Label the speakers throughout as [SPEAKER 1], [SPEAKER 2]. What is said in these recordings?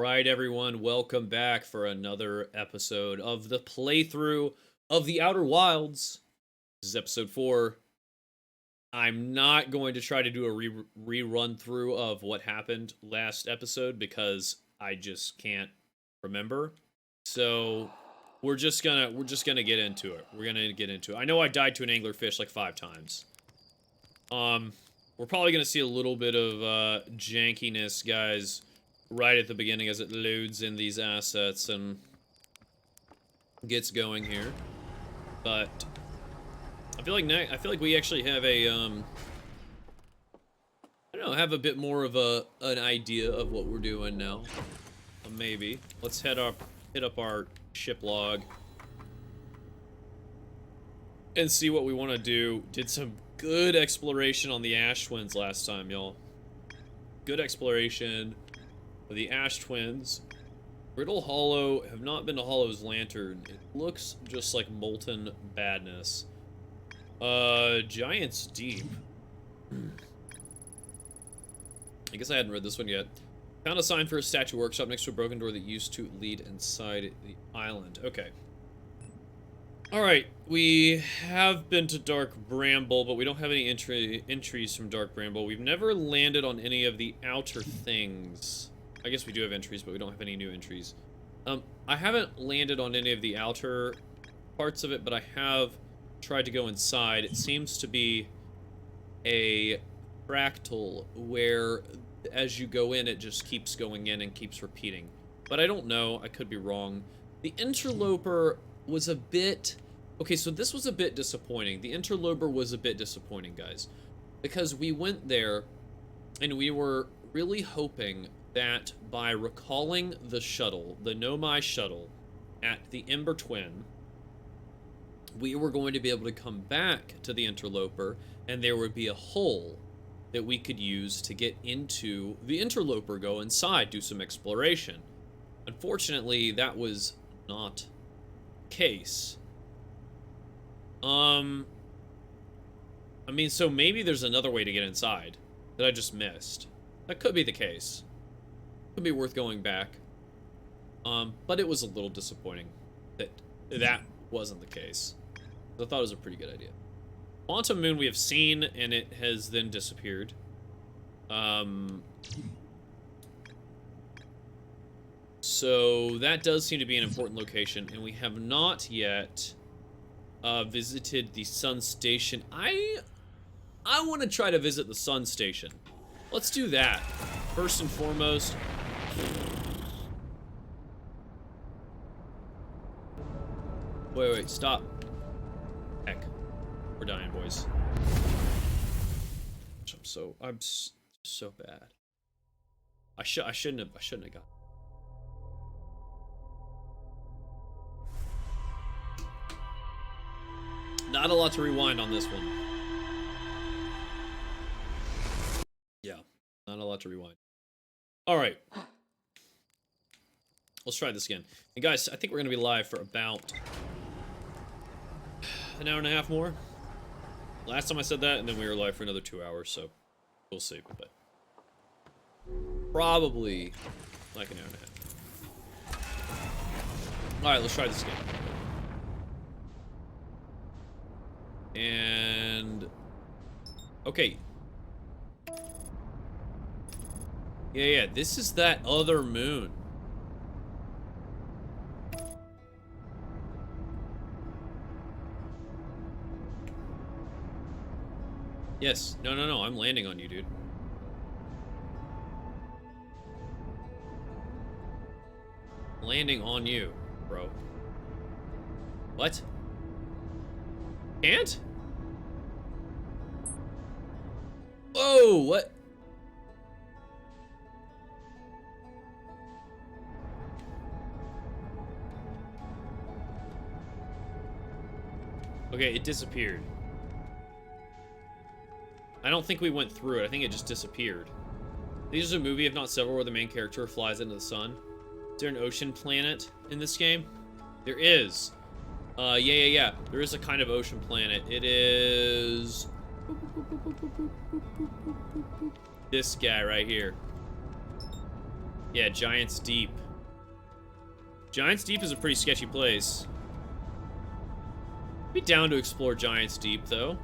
[SPEAKER 1] right, everyone, welcome back for another episode of the playthrough of The Outer Wilds. This is episode 4. I'm not going to try to do a rerun through of what happened last episode because I just can't remember. So we're just gonna get into it. I know I died to an anglerfish like 5 times. We're probably gonna see a little bit of jankiness, guys, right at the beginning as it loads in these assets and gets going here. But I feel like we actually have a I don't know, have a bit more of an idea of what we're doing now. Maybe. Let's hit up our ship log and see what we want to do. Did some good exploration on the Ash Twins last time, y'all. Good exploration of the Ash Twins. Brittle Hollow, have not been to Hollow's Lantern. It looks just like molten badness. Giant's Deep. I guess I hadn't read this one yet. Found a sign for a statue workshop next to a broken door that used to lead inside the island. Okay. Alright, we have been to Dark Bramble, but we don't have any entries from Dark Bramble. We've never landed on any of the outer things. I guess we do have entries, but we don't have any new entries. I haven't landed on any of the outer parts of it, but I have tried to go inside. It seems to be a fractal where as you go in, it just keeps going in and keeps repeating. But I don't know. I could be wrong. The Interloper was a bit... Okay, so this was a bit disappointing. The Interloper was a bit disappointing, guys. Because we went there, and we were really hoping that by recalling the shuttle, the Nomai shuttle, at the Ember Twin, we were going to be able to come back to the Interloper, and there would be a hole that we could use to get into the Interloper, go inside, do some exploration. Unfortunately, that was not the case. I mean, so maybe there's another way to get inside that I just missed. That could be the case. Could be worth going back. But it was a little disappointing that that wasn't the case. I thought it was a pretty good idea. Quantum Moon we have seen, and it has then disappeared. So that does seem to be an important location, and we have not yet visited the Sun Station. I want to try to visit the Sun Station. Let's do that. First and foremost. Wait, stop. Heck. We're dying, boys. I'm so bad. I shouldn't have got. Not a lot to rewind on this one. Yeah, not a lot to rewind. All right. Let's try this again. And guys, I think we're going to be live for about an hour and a half more. Last time I said that, and then we were live for another 2 hours, so we'll see. But probably like an hour and a half. All right, let's try this again. And okay. Yeah, this is that other moon. Yes. No, I'm landing on you, dude. Landing on you, bro. What? Can't? Whoa, what? Okay, it disappeared. I don't think we went through it. I think it just disappeared. This is a movie, if not several, where the main character flies into the sun. Is there an ocean planet in this game? There is. Yeah. There is a kind of ocean planet. It is... this guy right here. Yeah, Giant's Deep. Giant's Deep is a pretty sketchy place. Be down to explore Giant's Deep, though.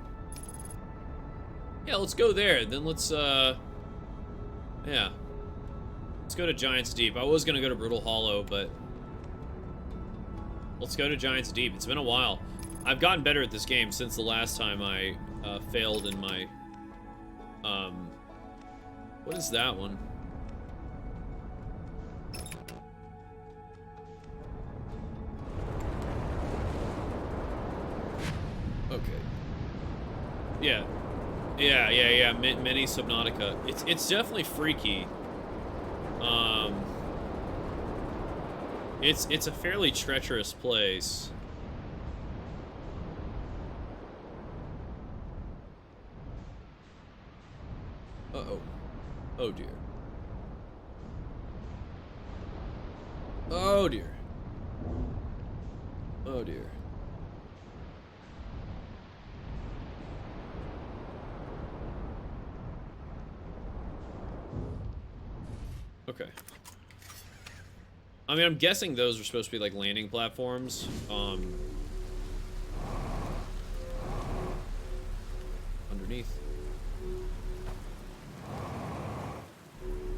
[SPEAKER 1] Yeah, let's go there. Then let's, yeah. Let's go to Giant's Deep. I was gonna go to Brutal Hollow, but... let's go to Giant's Deep. It's been a while. I've gotten better at this game since the last time I, failed in my, what is that one? Okay. Yeah. Yeah. Mini Subnautica. It's definitely freaky. It's a fairly treacherous place. Uh-oh. Oh dear. Oh dear. Oh dear. Okay. I mean, I'm guessing those are supposed to be like landing platforms. Underneath.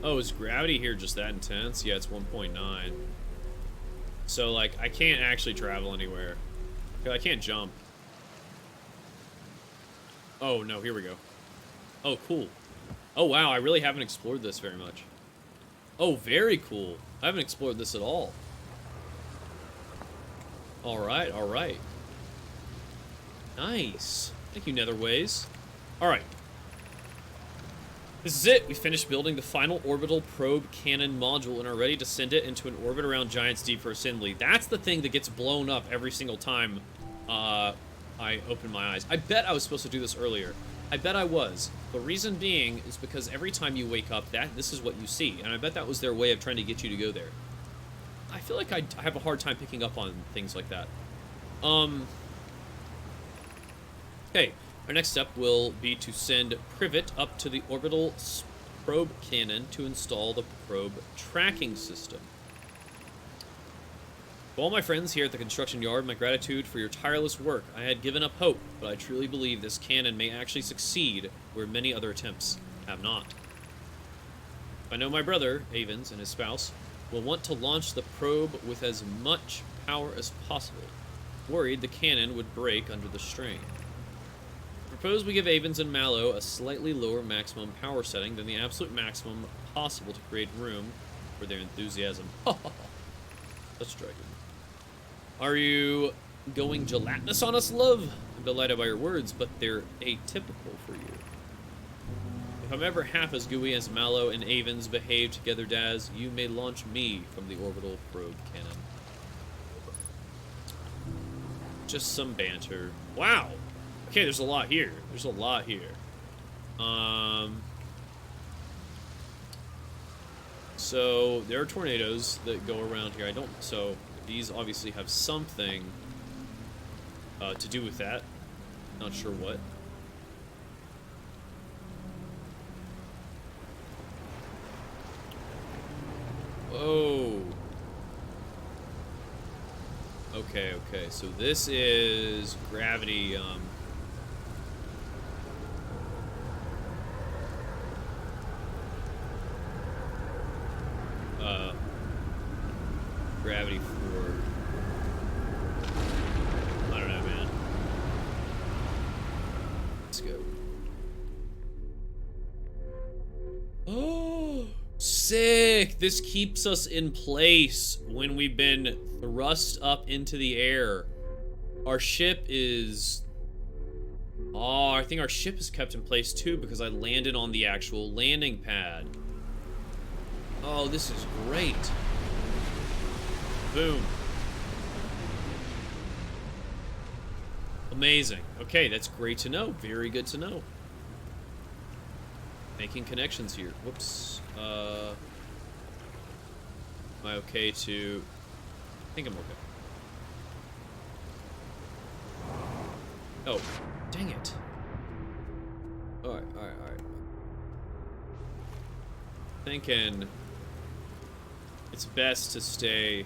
[SPEAKER 1] Oh, is gravity here just that intense? Yeah, it's 1.9. So, like, I can't actually travel anywhere. I can't jump. Oh, no, here we go. Oh, cool. Oh, wow, I really haven't explored this very much. Oh, very cool. I haven't explored this at all. Alright, alright. Nice. Thank you, Netherways. Alright. This is it. We finished building the final orbital probe cannon module and are ready to send it into an orbit around Giant's Deep for assembly. That's the thing that gets blown up every single time I open my eyes. I bet I was supposed to do this earlier. I bet I was. The reason being is because every time you wake up, this is what you see. And I bet that was their way of trying to get you to go there. I feel like I have a hard time picking up on things like that. Okay. Our next step will be to send Privet up to the orbital probe cannon to install the probe tracking system. To all my friends here at the construction yard, my gratitude for your tireless work. I had given up hope, but I truly believe this cannon may actually succeed where many other attempts have not. I know my brother, Avens, and his spouse will want to launch the probe with as much power as possible, worried the cannon would break under the strain. Propose we give Avens and Mallow a slightly lower maximum power setting than the absolute maximum possible to create room for their enthusiasm. That's striking. Are you going gelatinous on us, love? I'm delighted by your words, but they're atypical for you. If I'm ever half as gooey as Mallow and Avens behave together, Daz, you may launch me from the orbital probe cannon. Just some banter. Wow! Okay, there's a lot here. There's a lot here. So there are tornadoes that go around here. So these obviously have something to do with that. Not sure what. Oh. Okay, so this is gravity, gravity for... I don't know, man. Let's go. Oh, sick! This keeps us in place when we've been thrust up into the air. Our ship is... Oh, I think our ship is kept in place too because I landed on the actual landing pad. Oh, this is great. Boom. Amazing. Okay, that's great to know. Very good to know. Making connections here. Whoops. Am I okay to... I think I'm okay. Oh, dang it. Alright. Thinking... it's best to stay,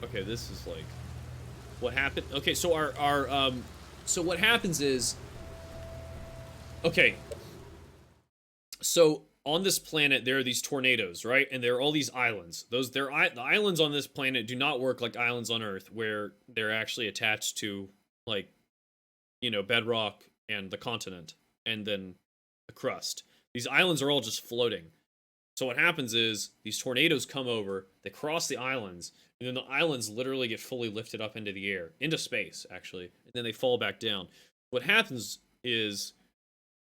[SPEAKER 1] okay, this is like, what happened? Okay, so so what happens is, okay, so on this planet there are these tornadoes, right? And there are all these islands. The islands on this planet do not work like islands on Earth, where they're actually attached to, like, you know, bedrock and the continent, and then the crust. These islands are all just floating. So what happens is these tornadoes come over, they cross the islands, and then the islands literally get fully lifted up into the air, into space actually, and then they fall back down. What happens is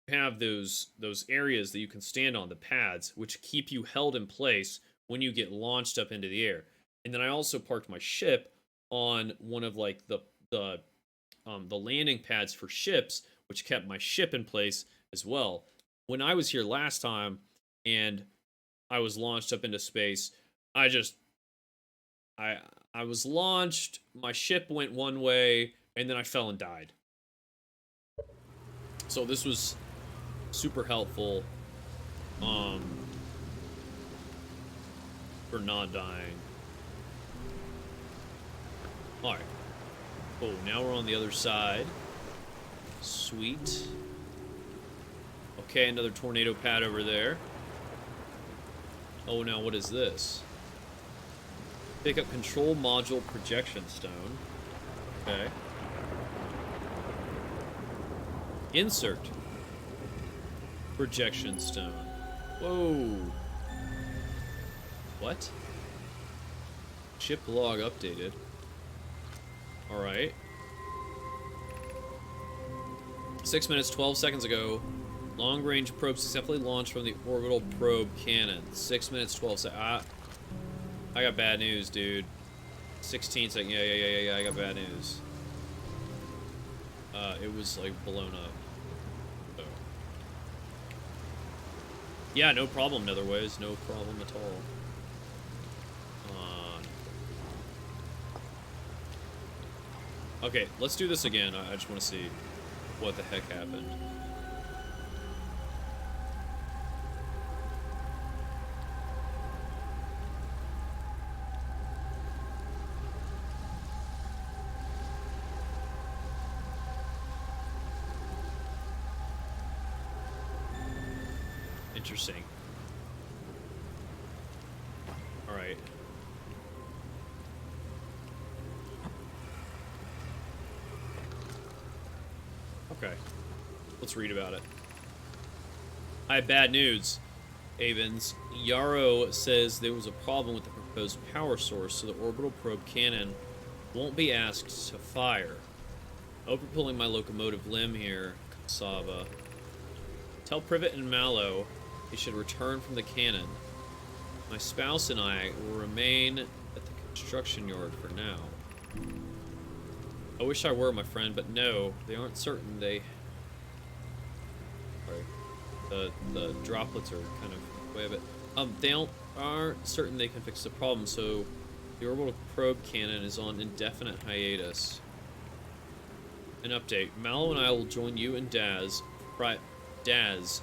[SPEAKER 1] you have those areas that you can stand on, the pads, which keep you held in place when you get launched up into the air. And then I also parked my ship on one of like the landing pads for ships, which kept my ship in place as well. When I was here last time and I was launched up into space, I was launched, my ship went one way, and then I fell and died. So this was super helpful for not dying. Alright. Oh, now we're on the other side. Sweet. Okay, another tornado pad over there. Oh, now what is this? Pick up control module projection stone. Okay. Insert projection stone. Whoa. What? Ship log updated. Alright. 6 minutes, 12 seconds ago. Long-range probe successfully launched from the orbital probe cannon. 6 minutes, 12 seconds. I got bad news, dude. 16 seconds. Yeah, I got bad news. It was, like, blown up. So. Yeah, no problem, Netherways. No problem at all. Okay, let's do this again. I just want to see what the heck happened. Interesting. Alright. Okay. Let's read about it. I have bad news, Avens. Yarrow says there was a problem with the proposed power source, so the orbital probe cannon won't be asked to fire. Overpulling my locomotive limb here, Sava. Tell Privet and Mallow they should return from the cannon. My spouse and I will remain at the construction yard for now. I wish I were, my friend, but no, they aren't certain they... Sorry. The droplets are kind of way of it. They aren't certain they can fix the problem, so the orbital probe cannon is on indefinite hiatus. An update. Mallow and I will join you and Daz. Daz.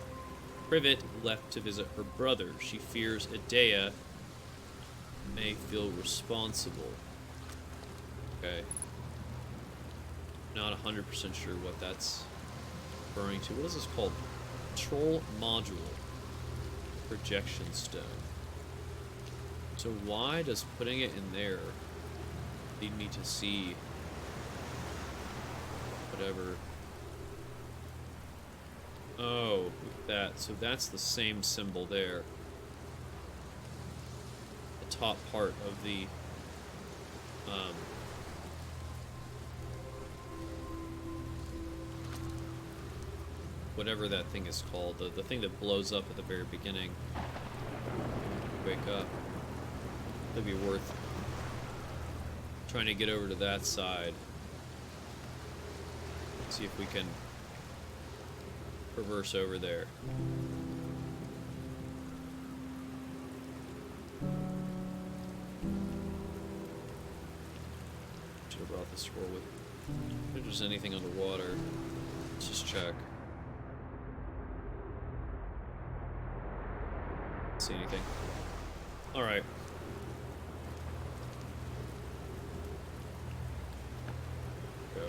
[SPEAKER 1] Privet left to visit her brother. She fears Adea may feel responsible. Okay. Not 100% sure what that's referring to. What is this called? Control module. Projection stone. So why does putting it in there lead me to see whatever? Oh, that. So that's the same symbol there. The top part of the whatever that thing is called, the thing that blows up at the very beginning. Wake up. It'd be worth trying to get over to that side. See if we can reverse over there. Should have brought the scroll with. If there's anything underwater, let's just check. see anything. Alright. Go.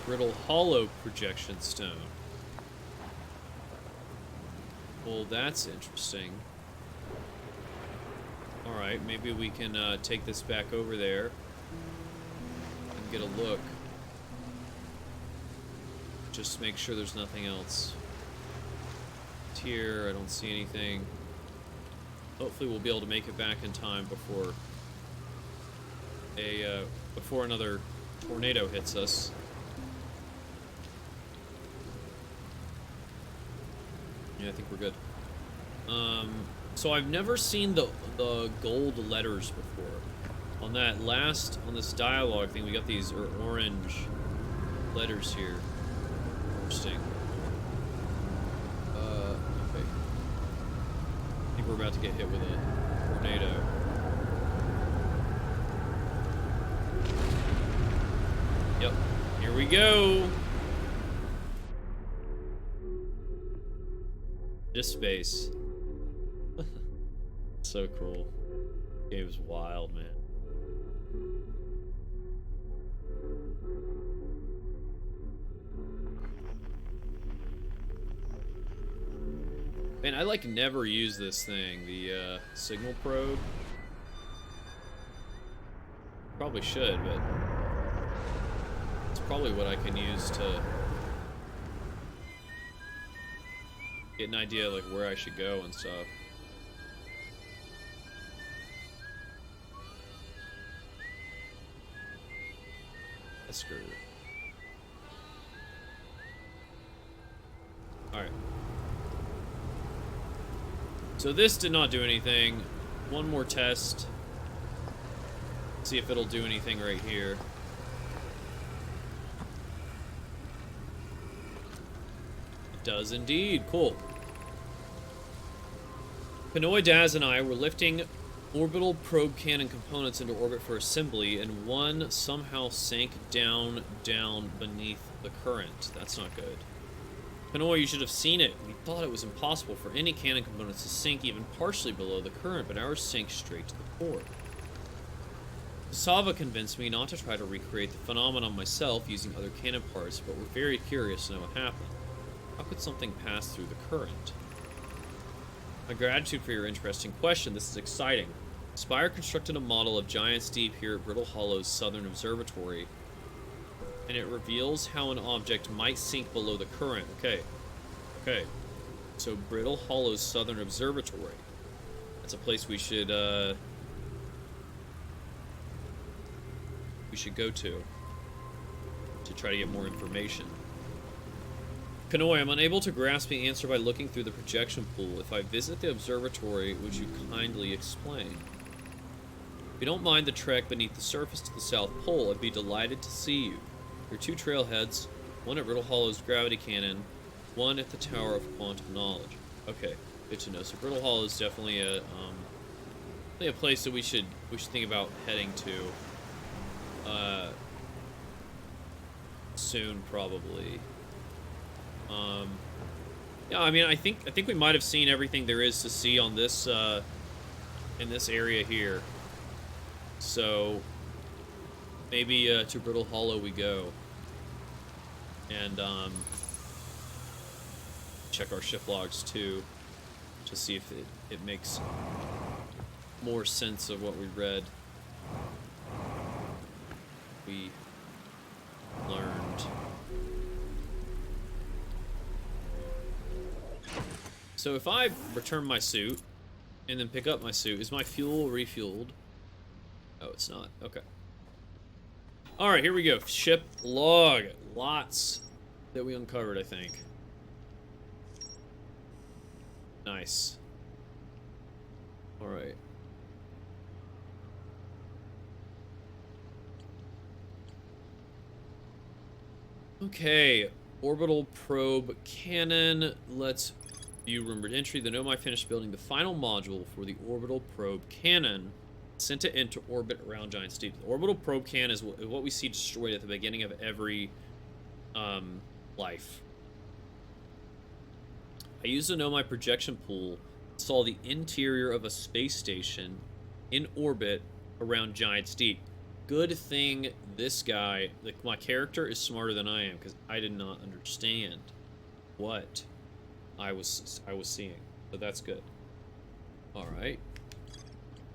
[SPEAKER 1] Brittle Hollow projection stone. Well, that's interesting. Alright, maybe we can take this back over there and get a look. Just make sure there's nothing else. Here, I don't see anything. Hopefully we'll be able to make it back in time before before another tornado hits us. Yeah, I think we're good. So I've never seen the gold letters before. On this dialogue thing, we got these orange letters here. Interesting. Okay. I think we're about to get hit with a tornado. Yep. Here we go. Just space. So cool. Game's wild, man. Man, I like never use this thing, the signal probe. Probably should, but it's probably what I can use to get an idea like where I should go and stuff. Esker. Alright. So this did not do anything. One more test. See if it'll do anything right here. It does indeed. Cool. Pinoy, Daz, and I were lifting orbital probe cannon components into orbit for assembly, and one somehow sank down beneath the current. That's not good. Pinoy, you should have seen it. We thought it was impossible for any cannon components to sink even partially below the current, but ours sank straight to the core. Sava convinced me not to try to recreate the phenomenon myself using other cannon parts, but we're very curious to know what happened. How could something pass through the current? My gratitude for your interesting question. This is exciting. Spire constructed a model of Giant's Deep here at Brittle Hollow's Southern Observatory, and it reveals how an object might sink below the current. Okay. So Brittle Hollow's Southern Observatory. That's a place we should go to try to get more information. Pinoy, I'm unable to grasp the answer by looking through the projection pool. If I visit the observatory, would you kindly explain? If you don't mind the trek beneath the surface to the South Pole, I'd be delighted to see you. There are two trailheads, one at Brittle Hollow's gravity cannon, one at the Tower of Quantum Knowledge. Okay, good to know. So Brittle Hollow is definitely a place that we should think about heading to soon, probably. Yeah, I mean, I think we might have seen everything there is to see on this in this area here. So maybe to Brittle Hollow we go, and check our shift logs too, to see if it makes more sense of what we read. We learned. So if I return my suit and then pick up my suit, is my fuel refueled? Oh, it's not. Okay. Alright, here we go. Ship log. Lots that we uncovered, I think. Nice. Alright. Okay. Orbital probe cannon. Let's view rumored entry. The Nomai finished building the final module for the orbital probe cannon. Sent it into orbit around Giant's Deep. The orbital probe cannon is what we see destroyed at the beginning of every life. I used a Nomai projection pool to saw the interior of a space station in orbit around Giant's Deep. Good thing this guy, like my character, is smarter than I am, because I did not understand what I was seeing. So that's good. All right.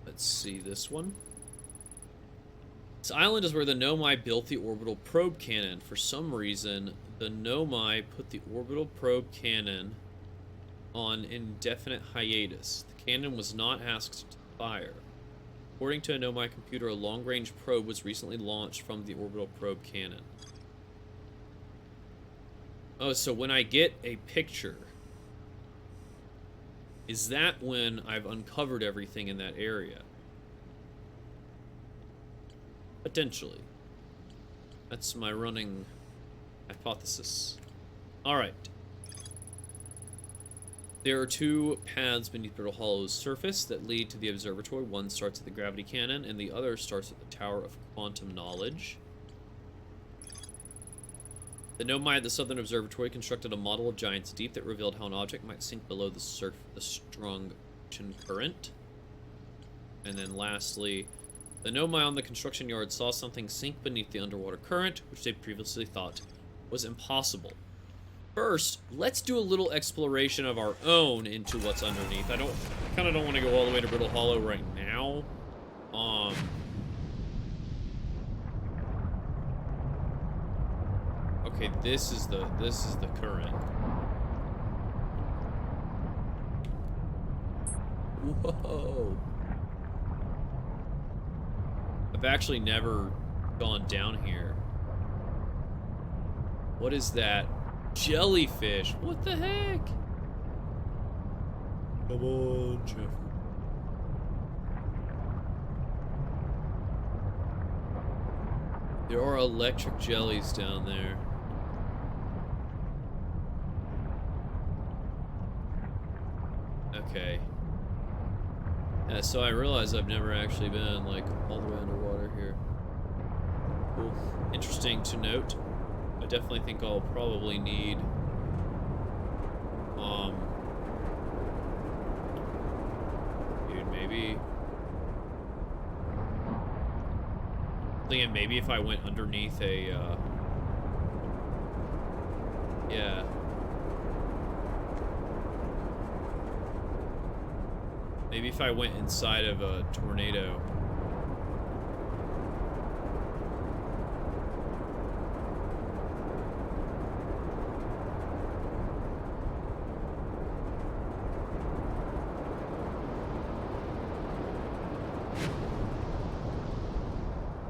[SPEAKER 1] Let's see this one. This island is where the Nomai built the orbital probe cannon. For some reason, the Nomai put the orbital probe cannon on indefinite hiatus. The cannon was not asked to fire. According to a Nomai computer, a long-range probe was recently launched from the orbital probe cannon. Oh, so when I get a picture, is that when I've uncovered everything in that area? Potentially. That's my running hypothesis. Alright. There are two paths beneath Brittle Hollow's surface that lead to the observatory. One starts at the gravity cannon, and the other starts at the Tower of Quantum Knowledge. The Nomai at the Southern Observatory constructed a model of Giant's Deep that revealed how an object might sink below the strong ocean current. And then lastly, the Nomai on the construction yard saw something sink beneath the underwater current, which they previously thought was impossible. First, let's do a little exploration of our own into what's underneath. I kind of don't want to go all the way to Brittle Hollow right now. Okay, this is the current. Whoa. I've actually never gone down here. What is that? Jellyfish. What the heck? Come on, Jeffrey. There are electric jellies down there. Okay. Yeah, so I realize I've never actually been, like, all the way underwater here. Cool. Interesting to note. I definitely think I'll probably need, dude, maybe... Thinking maybe if I went underneath a, yeah. Maybe if I went inside of a tornado.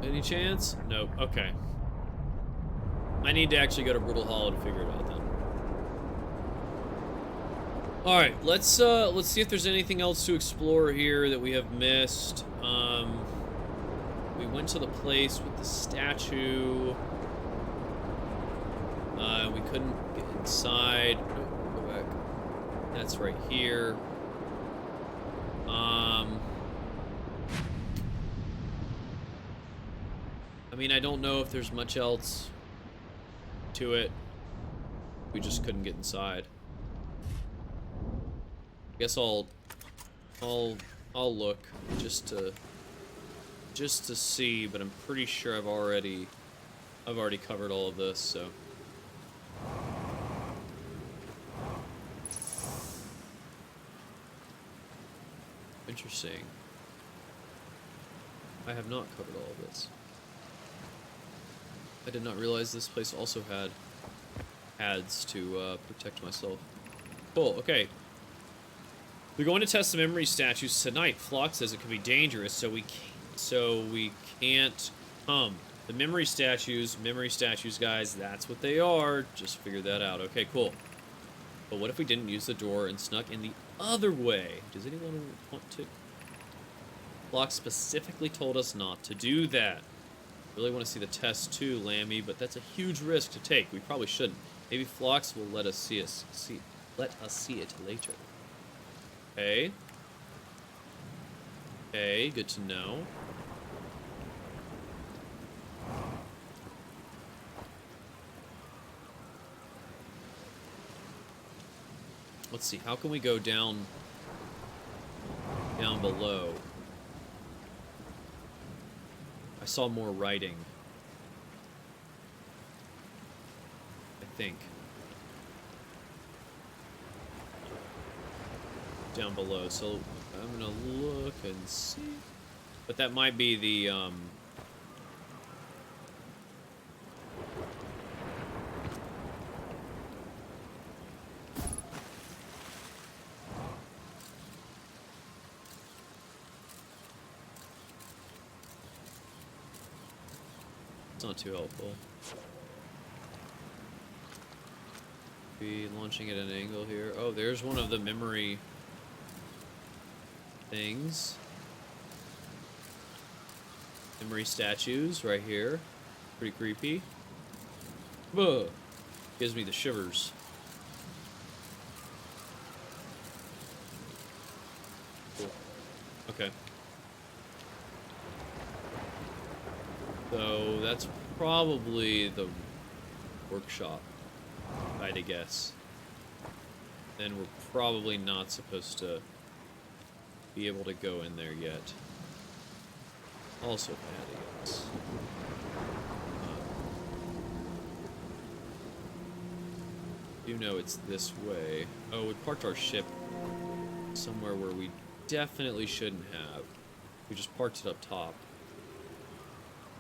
[SPEAKER 1] Any chance? Nope. Okay. I need to actually go to Brittle Hollow to figure it out then. All right, let's see if there's anything else to explore here that we have missed. We went to the place with the statue. We couldn't get inside. Oh, go back. That's right here. I mean, I don't know if there's much else to it. We just couldn't get inside. I guess I'll look just to see, but I'm pretty sure I've already covered all of this, so. Interesting. I have not covered all of this. I did not realize this place also had ads to protect myself. Cool, okay. We're going to test the memory statues tonight. Flock says it could be dangerous, so we can't come. The memory statues, guys, that's what they are. Just figure that out. Okay, cool. But what if we didn't use the door and snuck in the other way? Does anyone want to? Flock specifically told us not to do that. Really want to see the test too, Lammy, but that's a huge risk to take. We probably shouldn't. Maybe Phlox will let us see it later. Okay. Okay, good to know. Let's see, how can we go down below? I saw more writing. I think. Down below, so I'm gonna look and see. But that might be the, it's not too helpful. Be launching at an angle here. Oh, there's one of the memory things. Memory statues right here. Pretty creepy. Ugh. Gives me the shivers. Cool. Okay. So that's probably the workshop, I'd guess. Then we're probably not supposed to be able to go in there yet. Also bad, I guess. You know it's this way. Oh, we parked our ship somewhere where we definitely shouldn't have. We just parked it up top.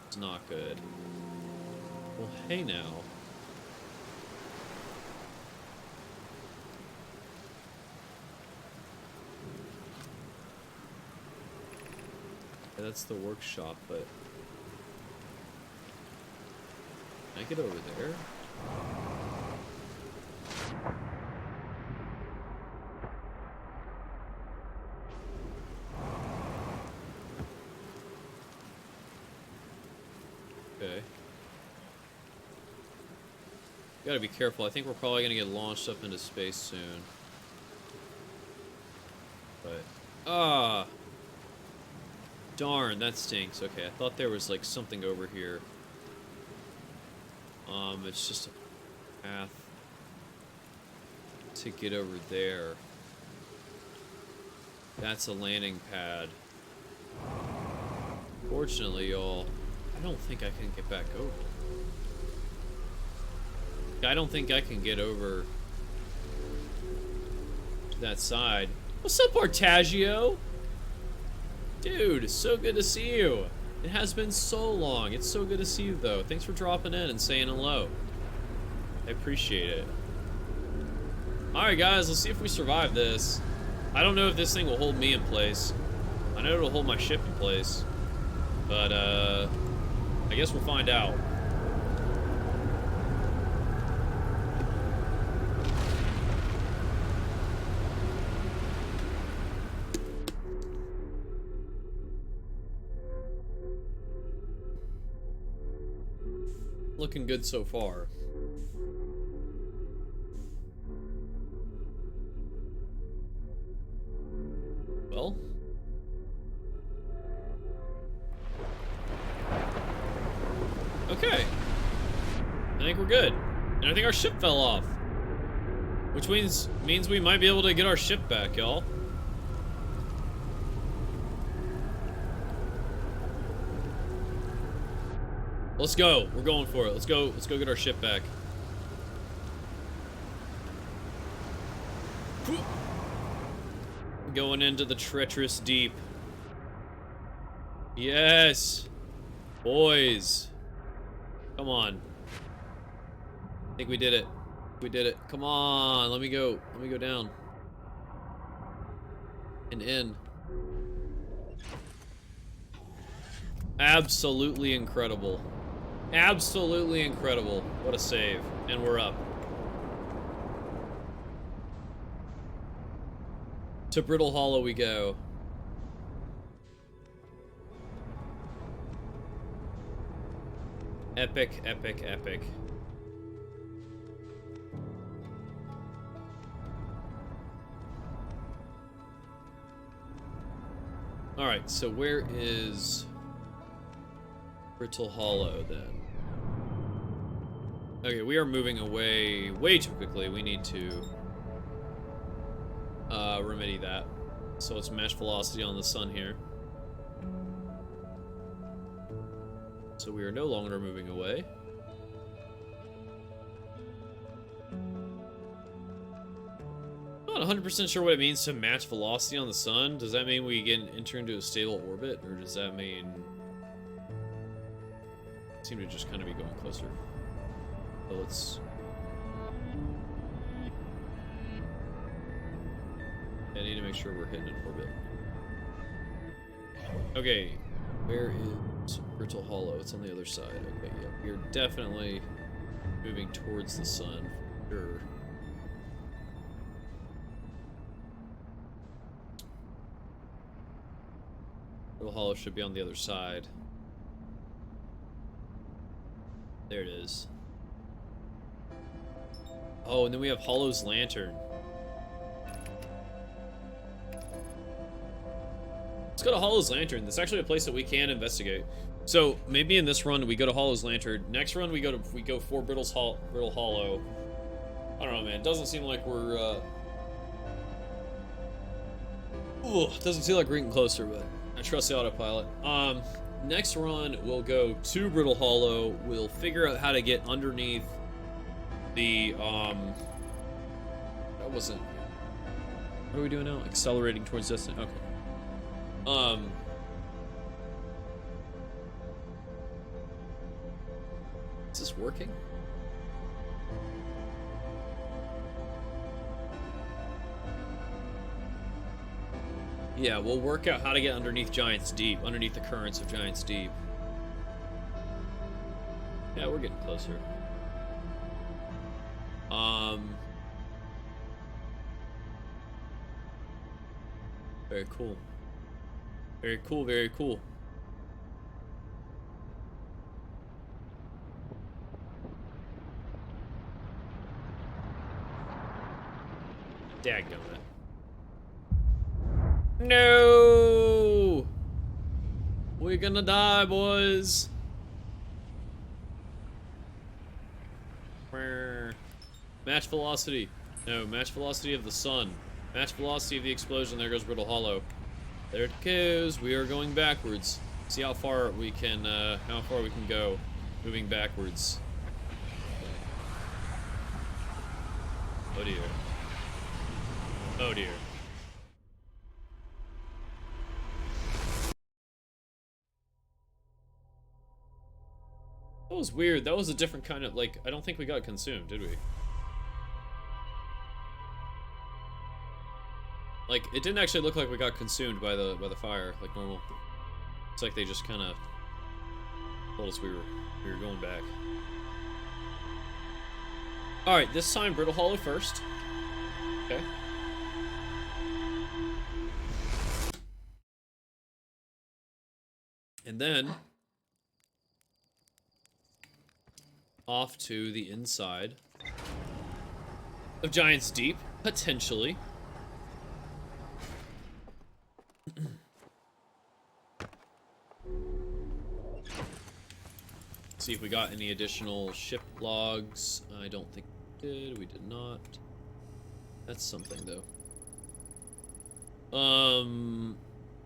[SPEAKER 1] It's not good. Well, hey now. Yeah, that's the workshop, but... Can I get over there? Okay. Gotta be careful. I think we're probably gonna get launched up into space soon. But... darn, that stinks. Okay, I thought there was, like, something over here. It's just a path to get over there. That's a landing pad. Fortunately, y'all, I don't think I can get back over. I don't think I can get over to that side. What's up, Artagio? Dude, so good to see you. It has been so long. It's so good to see you, though. Thanks for dropping in and saying hello. I appreciate it. Alright, guys, let's see if we survive this. I don't know if this thing will hold me in place. I know it'll hold my ship in place. But, I guess we'll find out. Looking good so far. Well. Okay. I think we're good. And I think our ship fell off. Which means we might be able to get our ship back, y'all. Let's go. We're going for it. Let's go get our ship back. Going into the treacherous deep. Yes. Boys. Come on. I think we did it. We did it. Come on. Let me go. Let me go down. And in. Absolutely incredible. Absolutely incredible. What a save. And we're up. To Brittle Hollow we go. Epic, epic, epic. Alright, so where is Brittle Hollow then? Okay, we are moving away way too quickly. We need to remedy that. So let's match velocity on the sun here. So we are no longer moving away. I'm not 100% sure what it means to match velocity on the sun. Does that mean we enter into a stable orbit, or does that mean seem to just kind of be going closer? So let's. I need to make sure we're hitting an orbit. Okay, where is Brittle Hollow? It's on the other side. Okay, yeah, we're definitely moving towards the sun, for sure. Brittle Hollow should be on the other side. There it is. Oh, and then we have Hollow's Lantern. Let's go to Hollow's Lantern. That's actually a place that we can investigate. So maybe in this run we go to Hollow's Lantern. Next run we go for Brittle Hollow. I don't know, man. It doesn't seem like we're. It doesn't seem like we're getting closer, but I trust the autopilot. Next run we'll go to Brittle Hollow. We'll figure out how to get underneath the That wasn't. What are we doing now? Accelerating towards destiny. Okay. Is this working? Yeah, we'll work out how to get underneath Giant's Deep, underneath the currents of Giant's Deep. Yeah, we're getting closer. Very cool. Very cool, very cool. Dadgummit. No! We're gonna die, boys. Match velocity. No, match velocity of the sun. Match velocity of the explosion. There goes Brittle Hollow. There it goes. We are going backwards. See how far we can go, moving backwards. Oh dear. Oh dear. That was weird. That was a different kind of, like, I don't think we got consumed, did we? Like, it didn't actually look like we got consumed by the fire, like normal. It's like they just kind of told us we were going back. All right, this time Brittle Hollow first. Okay. And then off to the inside of Giant's Deep, potentially. See if we got any additional ship logs. I don't think we did. We did not. That's something, though.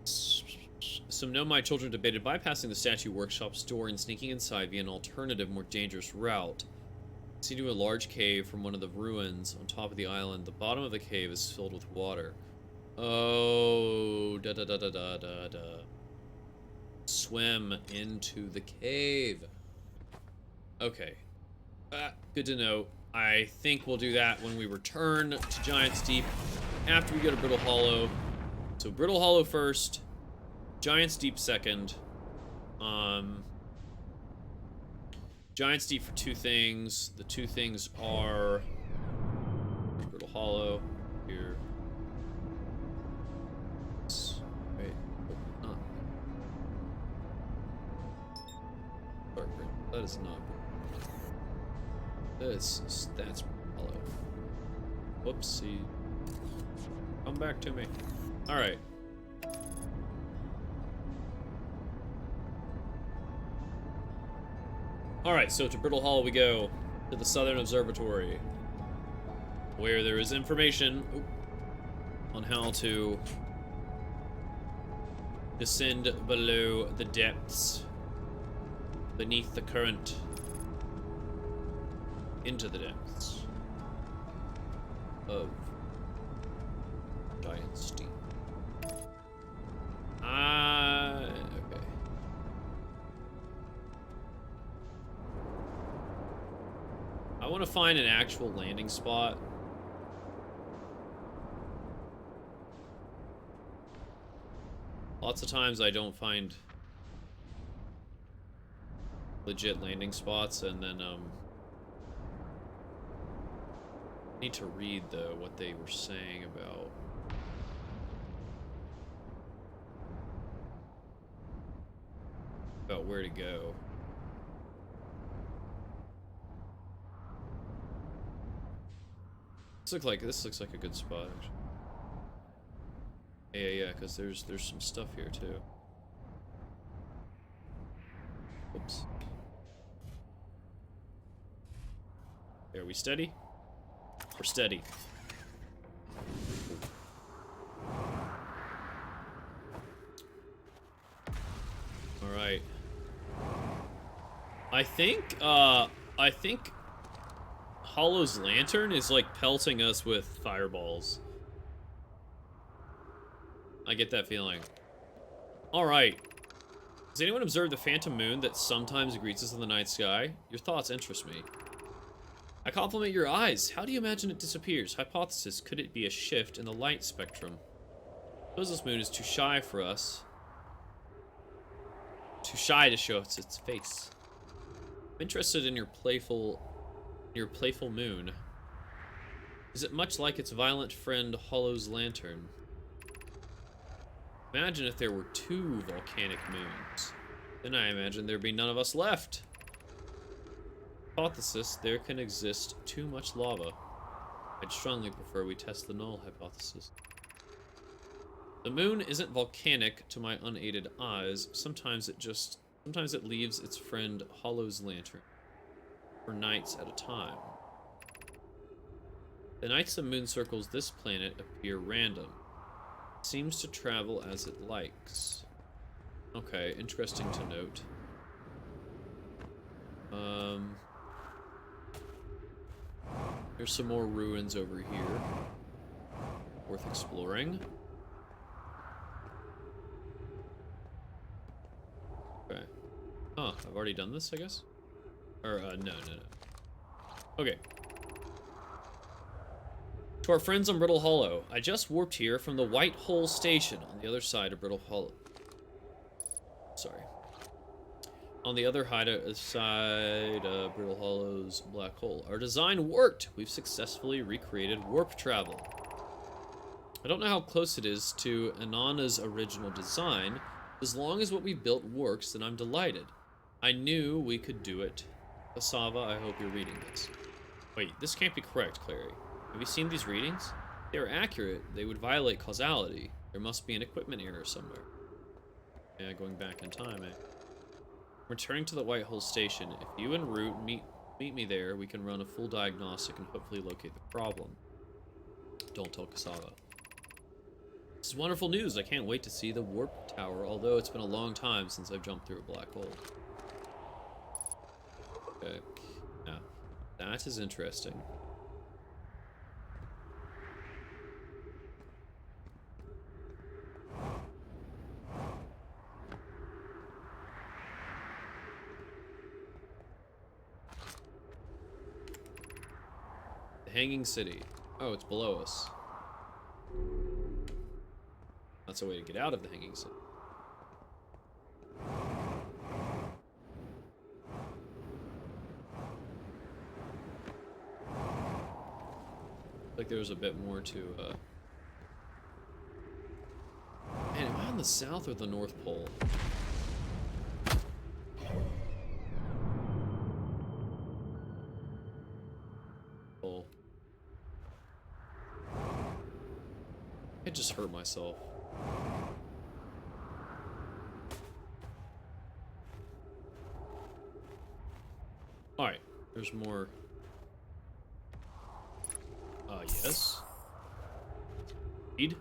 [SPEAKER 1] Some Nomai children debated bypassing the statue workshop's door and sneaking inside via an alternative, more dangerous route. See to a large cave from one of the ruins on top of the island. The bottom of the cave is filled with water. Oh, da. Swim into the cave. Okay. Good to know. I think we'll do that when we return to Giant's Deep after we go to Brittle Hollow. So Brittle Hollow first, Giant's Deep second. Giant's Deep for two things. The two things are Brittle Hollow here. Wait, not. That is not. That's hollow. Whoopsie. Come back to me. Alright. Alright, so to Brittle Hollow we go. To the Southern Observatory. Where there is information. Oop. on how to descend below the depths, beneath the current, into the depths of Giant Steam. Okay. I want to find an actual landing spot. Lots of times I don't find legit landing spots, and then need to read though what they were saying about where to go. This looks like a good spot, actually. Yeah, because there's some stuff here too. Oops. Are we steady? We're steady. All right. I think Hollow's lantern is like pelting us with fireballs. I get that feeling. All right. Has anyone observed the phantom moon that sometimes greets us in the night sky? Your thoughts interest me. I compliment your eyes. How do you imagine it disappears? Hypothesis, could it be a shift in the light spectrum? Suppose this moon is too shy for us. Too shy to show us its face. I'm interested in your playful moon. Is it much like its violent friend Hollow's lantern? Imagine if there were 2 volcanic moons. Then I imagine there'd be none of us left. Hypothesis, there can exist too much lava. I'd strongly prefer we test the null hypothesis. The moon isn't volcanic to my unaided eyes. Sometimes it leaves its friend Hollow's lantern for nights at a time. The nights the moon circles this planet appear random. It seems to travel as it likes. Okay, interesting to note. There's some more ruins over here. Worth exploring. Okay. Huh, I've already done this, I guess? Or, no. Okay. To our friends on Brittle Hollow. I just warped here from the White Hole Station on the other side of Brittle Hollow. Sorry. On the other side of Brittle Hollow's black hole. Our design worked! We've successfully recreated warp travel. I don't know how close it is to Inanna's original design. As long as what we built works, then I'm delighted. I knew we could do it. Cassava, I hope you're reading this. Wait, this can't be correct, Clary. Have you seen these readings? If they were accurate, they would violate causality. There must be an equipment error somewhere. Yeah, going back in time, eh? Returning to the White Hole Station. If you and Root meet me there, we can run a full diagnostic and hopefully locate the problem. Don't tell Cassava. This is wonderful news. I can't wait to see the warp tower, although it's been a long time since I've jumped through a black hole. Okay. Now, that is interesting. The Hanging City. Oh, it's below us. That's a way to get out of the Hanging City. Like there was a bit more to, Man, am I on the South or the North Pole? Pole. I just hurt myself. Alright, there's more. Yes. Speed.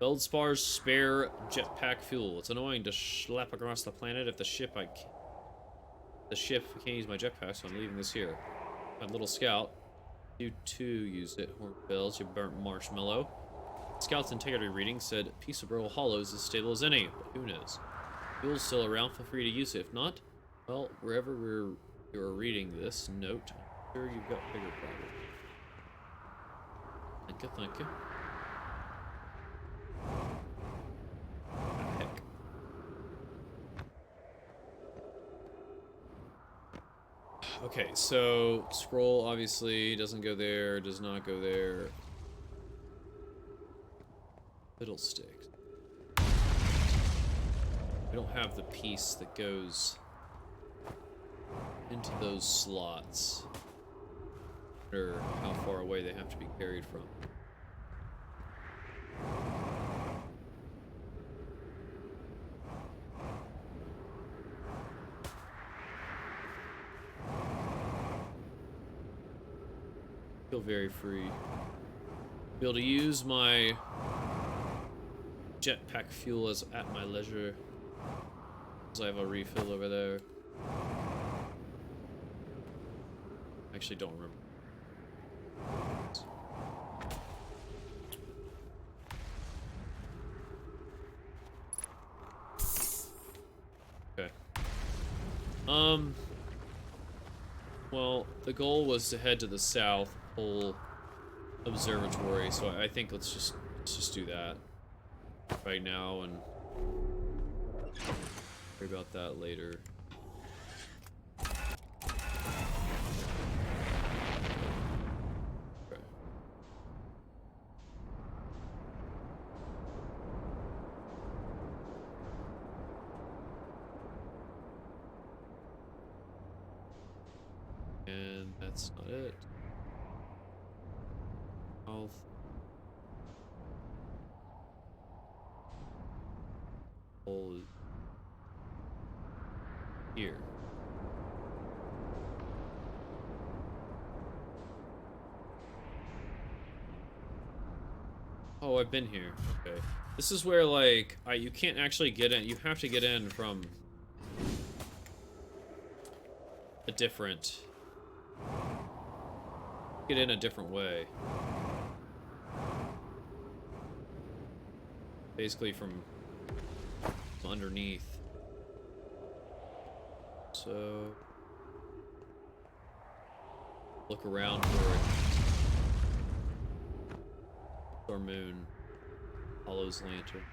[SPEAKER 1] Feldspar's spare jetpack fuel. It's annoying to schlep across the planet if the ship can't use my jetpack, so I'm leaving this here. My little scout. You too use it, Hornbills, you burnt marshmallow. Scout's integrity reading said Peaceable Hollow is as stable as any, but who knows? Fuel's still around, feel free to use it. If not, well, wherever you're reading this note, I'm sure you've got bigger problems. Thank you, thank you. Heck. Okay, so scroll obviously doesn't go there, does not go there. Fiddlesticks. We don't have the piece that goes into those slots. Or how far away they have to be carried from. Feel very free. Be able to use my jetpack fuel as at my leisure. Because I have a refill over there. Actually, don't remember. Okay. Well, the goal was to head to the South Pole Observatory, so I think let's just do that right now and worry about that later. Okay. And that's not it. Health. Hole is here. Oh, I've been here. Okay. This is where, like, you can't actually get in. You have to get in from a different... Get in a different way. Basically from underneath. So... Look around for it. Or moon. Hollow's lantern.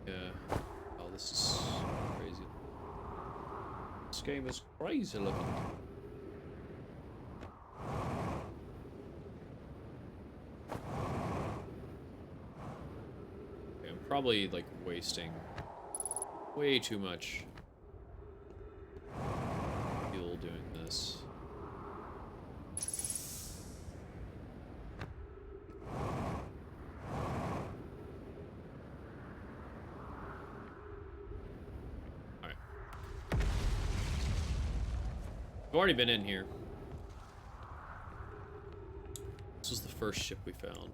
[SPEAKER 1] Yeah. Oh, this is crazy. This game is crazy looking. Okay, I'm probably like wasting way too much fuel doing this. Alright. I've already been in here. This was the first ship we found.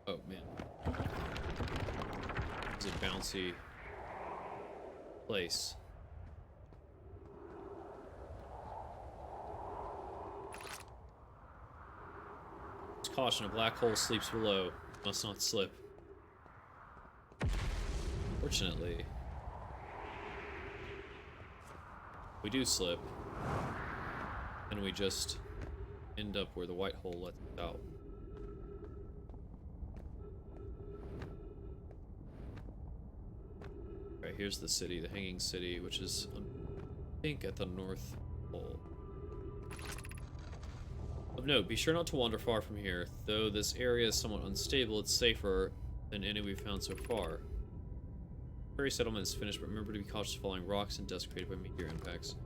[SPEAKER 1] Oh, man. It's a bouncy place. Just caution, a black hole sleeps below. Must not slip. Fortunately, we do slip, and we just end up where the white hole lets it out. Okay, here's the city, the Hanging City, which is, I think, at the North Pole. Of note, be sure not to wander far from here. Though this area is somewhat unstable, it's safer than any we've found so far. Prairie settlement is finished, but remember to be cautious of falling rocks and dust created by meteor impacts.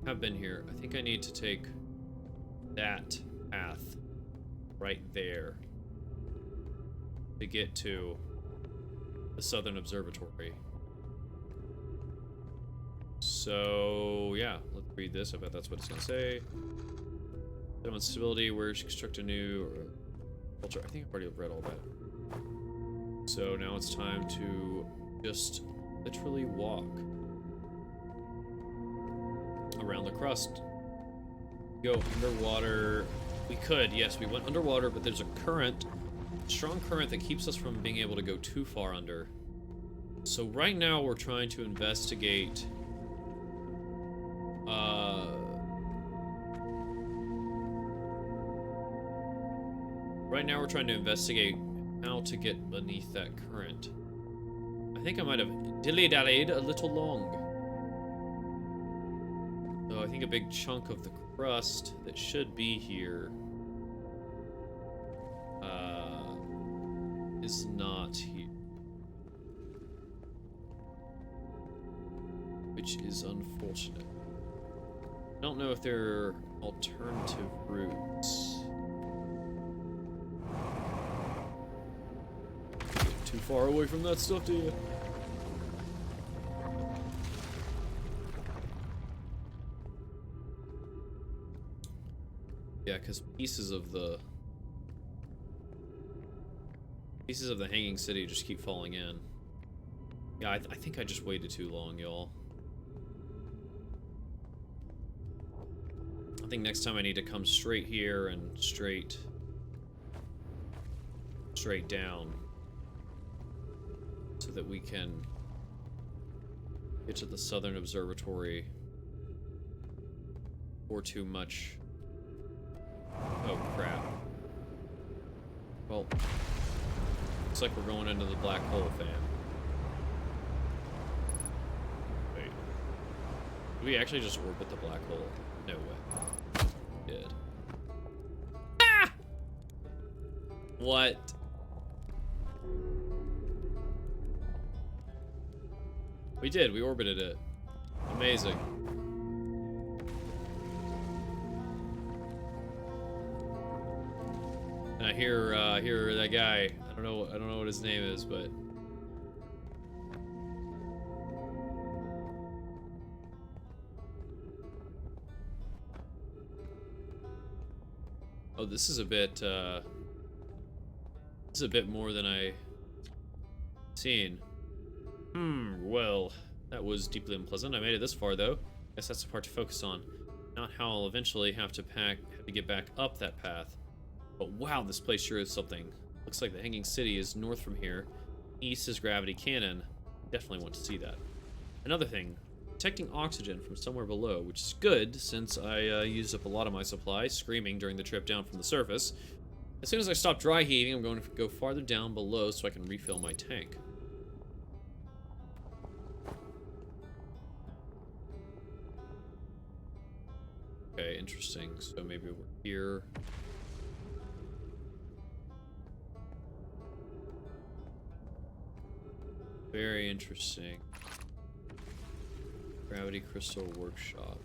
[SPEAKER 1] I've been here. I think I need to take that path right there to get to the Southern Observatory. So, yeah, let's read this. I bet that's what it's going to say. Settlement stability, where you construct a new culture. I think I've already read all that. So now it's time to just literally walk around the crust. Go underwater. We could, yes, we went underwater, but there's a current, strong current that keeps us from being able to go too far under. So right now we're trying to investigate how to get beneath that current. I think I might have dilly-dallied a little long. So I think a big chunk of the crust that should be here is not here. Which is unfortunate. I don't know if there are alternative routes. Get too far away from that stuff, do you? Yeah, because pieces of the Hanging City just keep falling in. Yeah, I think I just waited too long, y'all. I think next time I need to come straight here and straight down so that we can get to the Southern Observatory or too much. Oh crap. Well, looks like we're going into the black hole, fam. Wait. Did we actually just orbit the black hole? No way. Did. Ah! What? We did. We orbited it. Amazing. And I hear that guy. I don't know what his name is, but oh, this is a bit more than I seen. Well, that was deeply unpleasant. I made it this far though. Guess that's the part to focus on. Not how I'll eventually have to get back up that path. But wow, this place sure is something. Looks like the Hanging City is north from here. East is Gravity Canyon. Definitely want to see that. Another thing, detecting oxygen from somewhere below, which is good since I used up a lot of my supply screaming during the trip down from the surface. As soon as I stop dry heaving, I'm going to go farther down below so I can refill my tank. Okay, interesting. So maybe we're here. Very interesting. Gravity Crystal Workshop.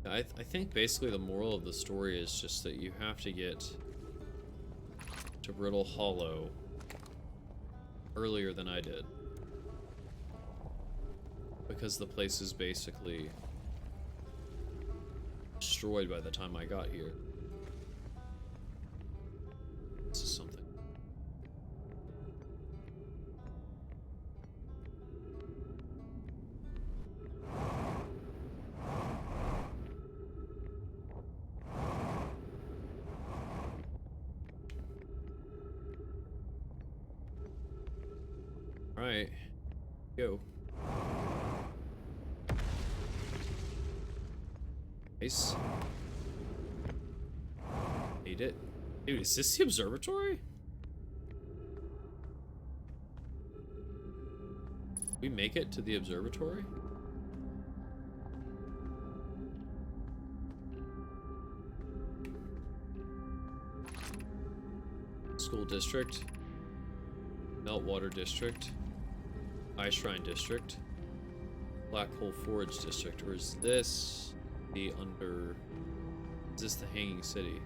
[SPEAKER 1] I think basically the moral of the story is just that you have to get to Brittle Hollow earlier than I did. Because the place is basically destroyed by the time I got here. This is something. Alright. Go. Nice. Made it. Dude, is this the observatory? We make it to the observatory? Let's School District, Meltwater District, Ice Shrine District, Black Hole Forge District, or is this the under... Is this the Hanging City?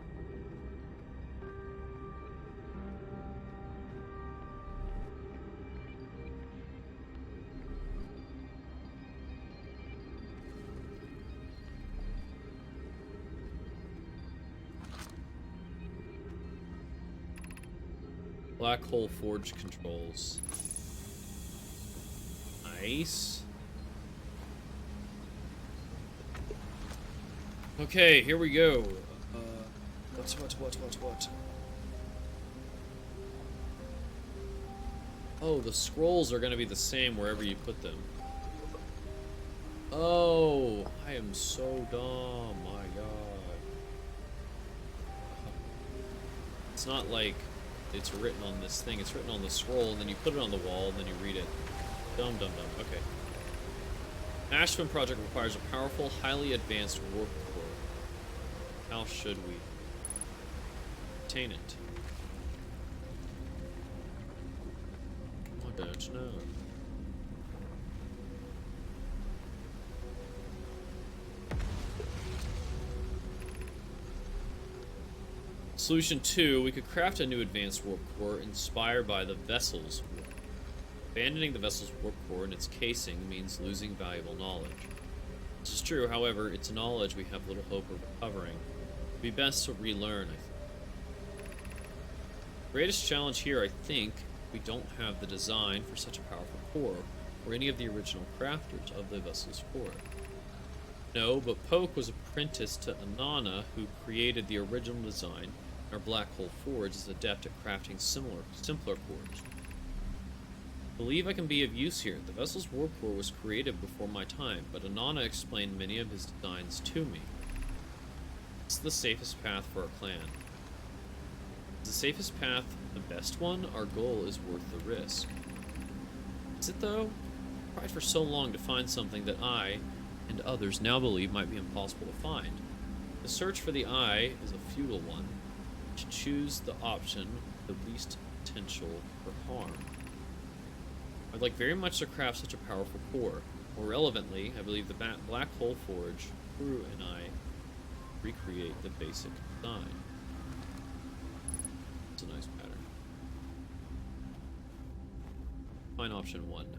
[SPEAKER 1] Black Hole Forge controls. Nice. Okay, here we go. What? Oh, the scrolls are gonna be the same wherever you put them. Oh, I am so dumb. My God. It's not like it's written on this thing. It's written on the scroll, and then you put it on the wall, and then you read it. Dumb. Okay. Ashman Project requires a powerful, highly advanced warp core. How should we obtain it? I don't know. Solution 2, we could craft a new advanced warp core inspired by the vessel's warp. Abandoning the vessel's warp core and its casing means losing valuable knowledge. This is true, however, it's knowledge we have little hope of recovering. It would be best to relearn, I think. The greatest challenge here, I think, we don't have the design for such a powerful core, or any of the original crafters of the vessel's core. No, but Poke was apprenticed to Anana, who created the original design. Our Black Hole Forge is adept at crafting simpler cores. I believe I can be of use here. The vessel's warp core was created before my time, but Anana explained many of his designs to me. It's the safest path for our clan. Is the safest path the best one? Our goal is worth the risk. Is it though? I tried for so long to find something that I and others now believe might be impossible to find. The search for the eye is a futile one. To choose the option with the least potential for harm. I'd like very much to craft such a powerful core. More relevantly, I believe the Black Hole Forge crew and I recreate the basic design. It's a nice pattern. Find option 1 now.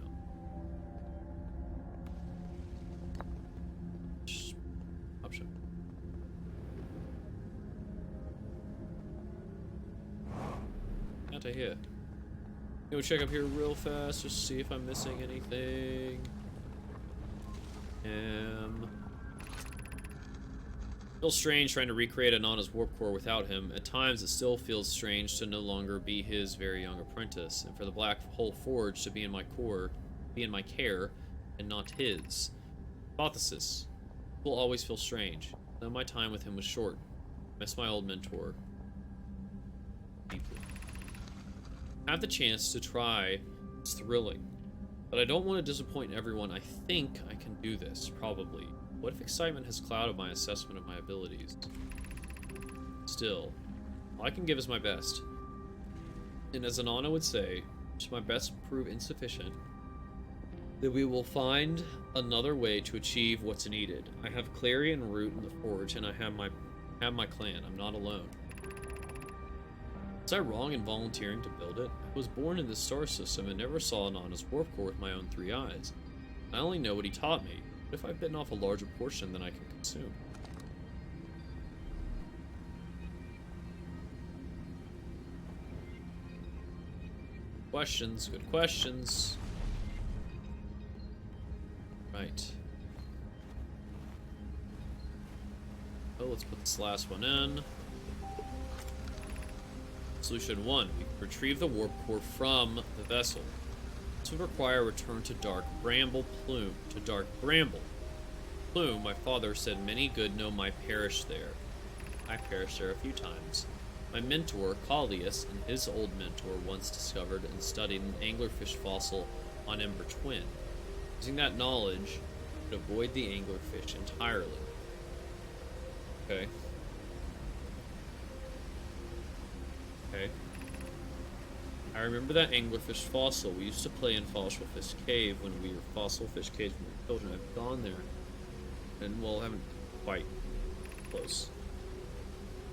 [SPEAKER 1] Option. Out of here. Go check up here real fast just to see if I'm missing anything. Feels strange trying to recreate Anana's warp core without him. At times it still feels strange to no longer be his very young apprentice, and for the Black Hole Forge to be in my care, and not his. Hypothesis. It will always feel strange, though my time with him was short. I miss my old mentor deeply. Have the chance to try. It's thrilling. But I don't want to disappoint everyone. I think I can do this, probably. What if excitement has clouded my assessment of my abilities? Still, all I can give is my best. And as Anana would say, if my best prove insufficient, then we will find another way to achieve what's needed. I have Clarion Root in the Forge, and I have my clan. I'm not alone. Was I wrong in volunteering to build it? I was born in this star system and never saw Anana's warp core with my own 3 eyes. I only know what he taught me. What if I've bitten off a larger portion than I can consume? Questions, good questions. Right. Oh, let's put this last one in. Solution 1. We retrieve the warp core from the vessel. This would require a return to Dark Bramble Plume. Plume, my father said many good know my parish there. I perished there a few times. My mentor, Callius, and his old mentor once discovered and studied an anglerfish fossil on Ember Twin. Using that knowledge, would avoid the anglerfish entirely. Okay. Okay. I remember that anglerfish fossil. We used to play in Fossil Fish Cave when we were Fossil Fish Cave when we were children. I've gone there. And, well, haven't quite close.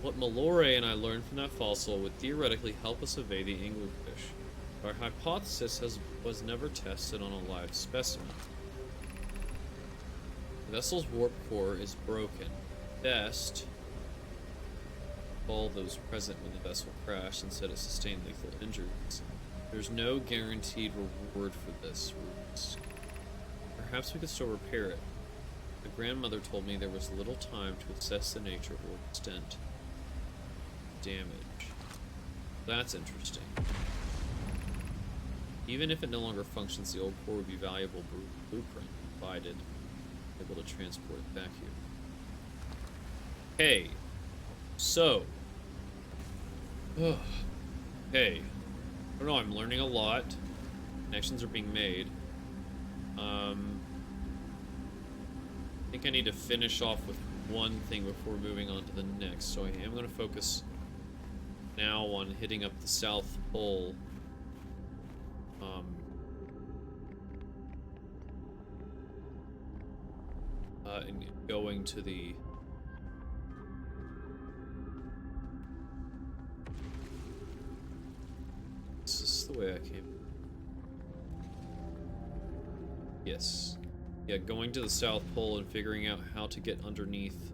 [SPEAKER 1] What Mallory and I learned from that fossil would theoretically help us evade the anglerfish. Our hypothesis was never tested on a live specimen. The vessel's warp core is broken. Best, all those present when the vessel crashed and said it sustained lethal injuries. There's no guaranteed reward for this risk. Perhaps we could still repair it. My grandmother told me there was little time to assess the nature or extent of damage. That's interesting. Even if it no longer functions, the old core would be valuable blueprint provided able to transport it back here. Hey, so, hey, I don't know, I'm learning a lot. Connections are being made. I think I need to finish off with one thing before moving on to the next, so I am going to focus now on hitting up the South Pole. And going to the... Is this the way I came? Yes. Yeah, going to the South Pole and figuring out how to get underneath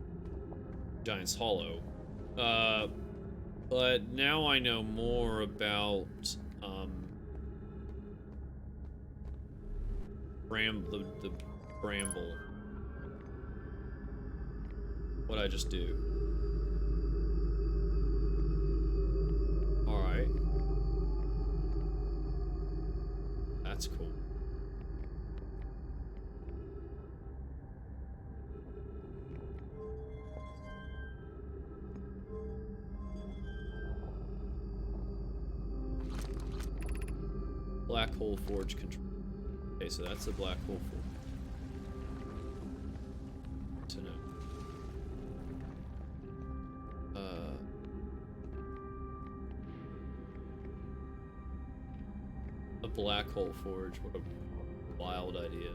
[SPEAKER 1] Giant's Hollow. But now I know more about, the bramble. What'd I just do? Alright. That's cool. Black Hole Forge control. Okay, so that's the Black Hole Forge. To know. A Black Hole Forge. What a wild idea.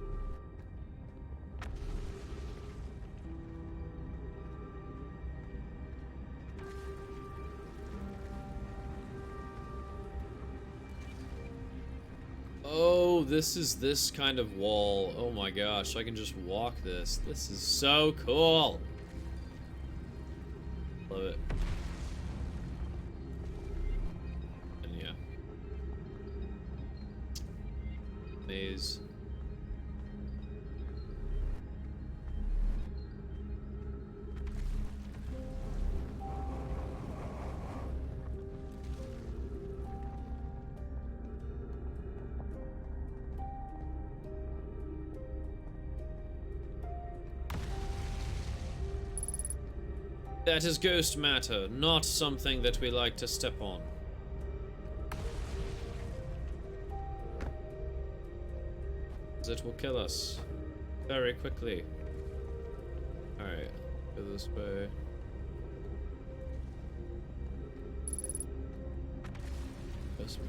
[SPEAKER 1] Oh, this is this kind of wall. Oh my gosh, I can just walk this. This is so cool. Love it. And yeah. Maze. That is ghost matter, not something that we like to step on. It will kill us very quickly. Alright, go this way. This way.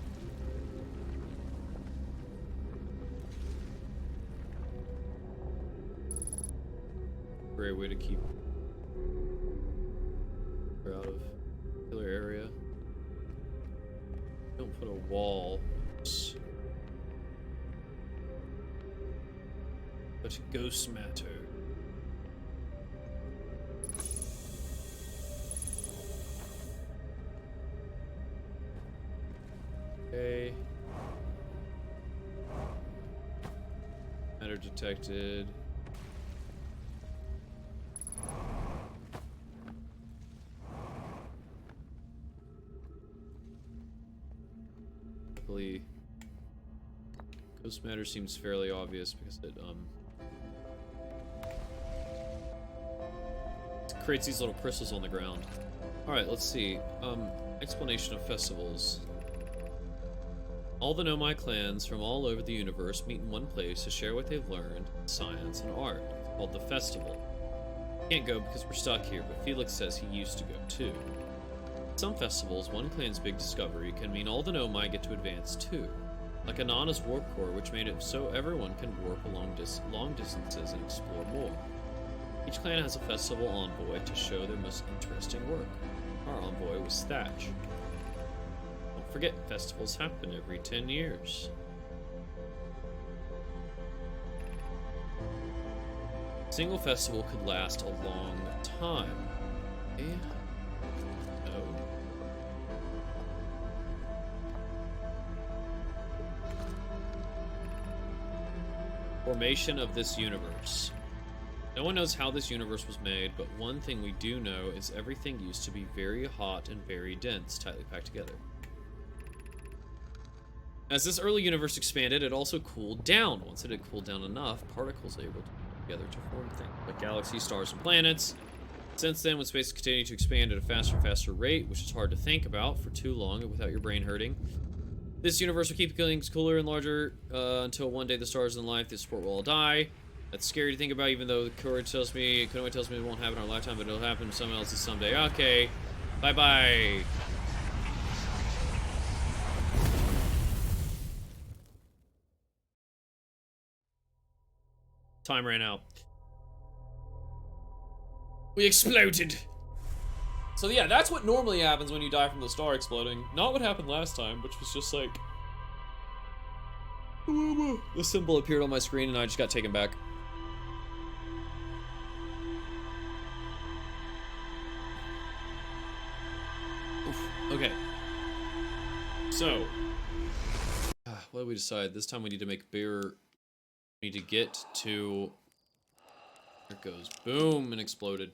[SPEAKER 1] Great way to keep out of killer area. Don't put a wall. But ghost matter. Okay. Matter detected. Ghost matter seems fairly obvious because it creates these little crystals on the ground. Alright, let's see. Explanation of festivals. All the Nomai clans from all over the universe meet in one place to share what they've learned in science and art. It's called the festival. Can't go because we're stuck here, but Felix says he used to go too. Some festivals, one clan's big discovery can mean all the Nomai get to advance too. Like Anana's warp core, which made it so everyone can warp long distances and explore more. Each clan has a festival envoy to show their most interesting work. Our envoy was Thatch. Don't forget, festivals happen every 10 years. A single festival could last a long time. Okay. No. Formation of this universe. No one knows how this universe was made, but one thing we do know is everything used to be very hot and very dense, tightly packed together. As this early universe expanded, it also cooled down. Once it had cooled down enough, particles were able to come together to form things like galaxies, stars, and planets. Since then, when space continued to expand at a faster and faster rate, which is hard to think about for too long without your brain hurting, this universe will keep getting cooler and larger until one day the stars in life they support will all die. That's scary to think about, even though Konoe tells me it won't happen in our lifetime, but it'll happen to someone else's someday. Okay, bye-bye. Time ran out. We exploded. So yeah, that's what normally happens when you die from the star exploding. Not what happened last time, which was just like... the symbol appeared on my screen and I just got taken back. Oof. Okay. So... what did we decide? This time we need to make bigger... We need to get to... There it goes. Boom! And exploded.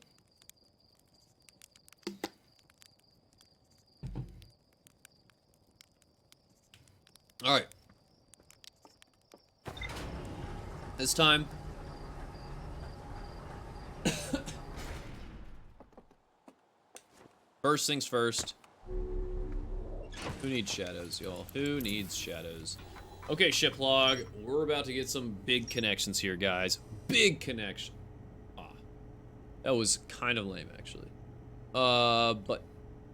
[SPEAKER 1] Alright. This time... First things first. Who needs shadows, y'all? Who needs shadows? Okay, ship log. We're about to get some big connections here, guys. Big connection. Ah. That was kind of lame, actually. But...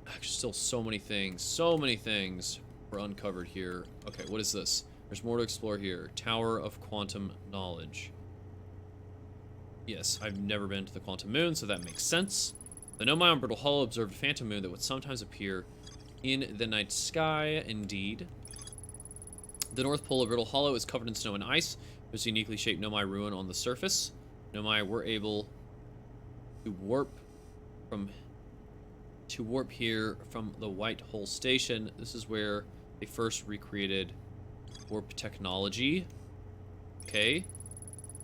[SPEAKER 1] Actually, still so many things. So many things were uncovered here. Okay, what is this? There's more to explore here. Tower of Quantum Knowledge. Yes, I've never been to the Quantum Moon, so that makes sense. The Nomai on Brittle Hollow observed a phantom moon that would sometimes appear in the night sky, indeed. The North Pole of Brittle Hollow is covered in snow and ice. There's a uniquely shaped Nomai ruin on the surface. Nomai were able to warp here from the White Hole Station. This is where they first recreated warp technology. Okay.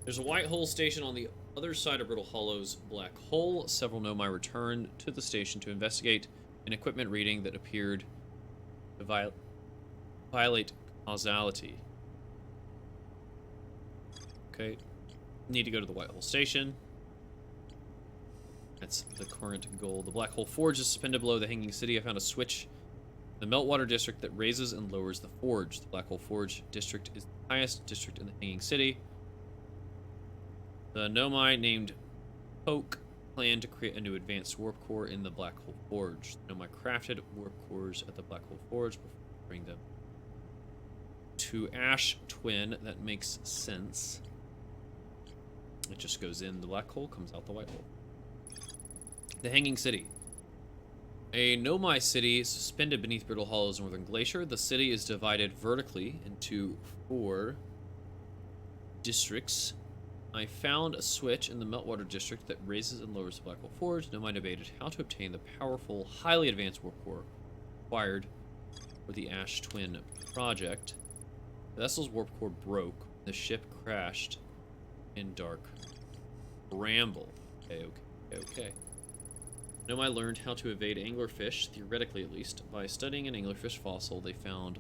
[SPEAKER 1] There's a White Hole Station on the other side of Brittle Hollow's black hole. Several Nomai returned to the station to investigate an equipment reading that appeared to violate causality. Okay. Need to go to the White Hole Station. That's the current goal. The Black Hole Forge is suspended below the Hanging City. I found a switch in the Meltwater District that raises and lowers the forge. The Black Hole Forge District is the highest district in the Hanging City. The Nomai named Poke planned to create a new advanced warp core in the Black Hole Forge. The Nomai crafted warp cores at the Black Hole Forge before bringing them to Ash Twin. That makes sense. It just goes in the black hole, comes out the white hole. The Hanging City. A Nomai city suspended beneath Brittle Hollow's northern glacier. The city is divided vertically into 4 districts. I found a switch in the Meltwater District that raises and lowers the Black Hole Forge. Nomai debated how to obtain the powerful, highly advanced warp core required for the Ash Twin project. The vessel's warp core broke. The ship crashed in Dark Bramble. Okay. Nomai learned how to evade anglerfish, theoretically at least, by studying an anglerfish fossil they found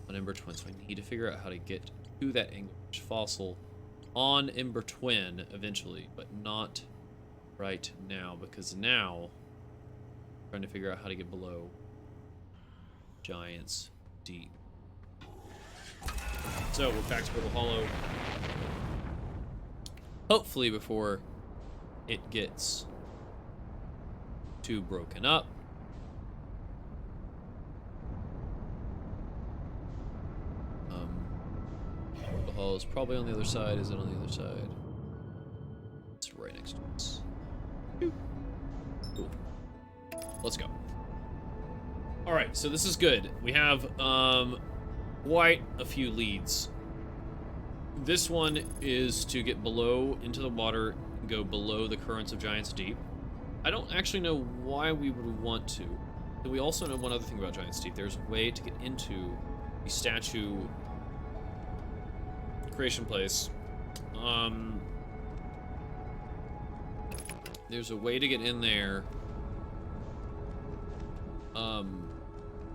[SPEAKER 1] on Ember Twin. So I need to figure out how to get to that anglerfish fossil on Ember Twin eventually, but not right now, because now I'm trying to figure out how to get below Giants Deep. So we're back to Brittle Hollow. Hopefully before it gets too broken up. hall is probably on the other side. Is it on the other side? It's right next to us. Cool. Let's go. Alright, so this is good. We have quite a few leads. This one is to get below into the water, go below the currents of Giants Deep. I don't actually know why we would want to. And we also know one other thing about Giants Deep. There's a way to get into the statue creation place. There's a way to get in there.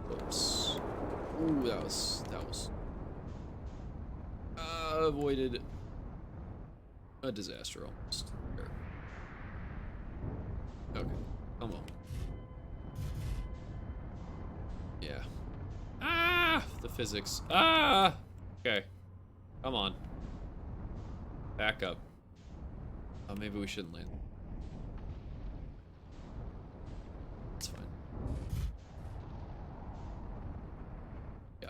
[SPEAKER 1] Whoops. Ooh, that was avoided a disaster almost. There. Okay, come on. Yeah. Ah, the physics. Ah. Okay. Come on. Back up. Oh, maybe we shouldn't land. It's fine. Yeah.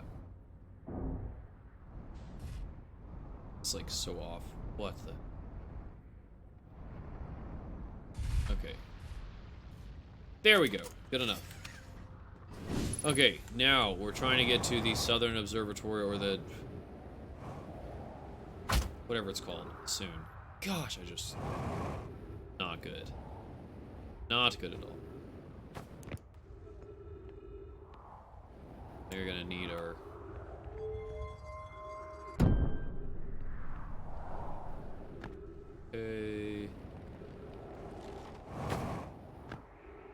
[SPEAKER 1] It's like so off. What the? Okay. There we go. Good enough. Okay, now we're trying to get to the Southern Observatory, or the whatever it's called, soon. Gosh, I just... Not good. Not good at all. We're gonna need our... Okay...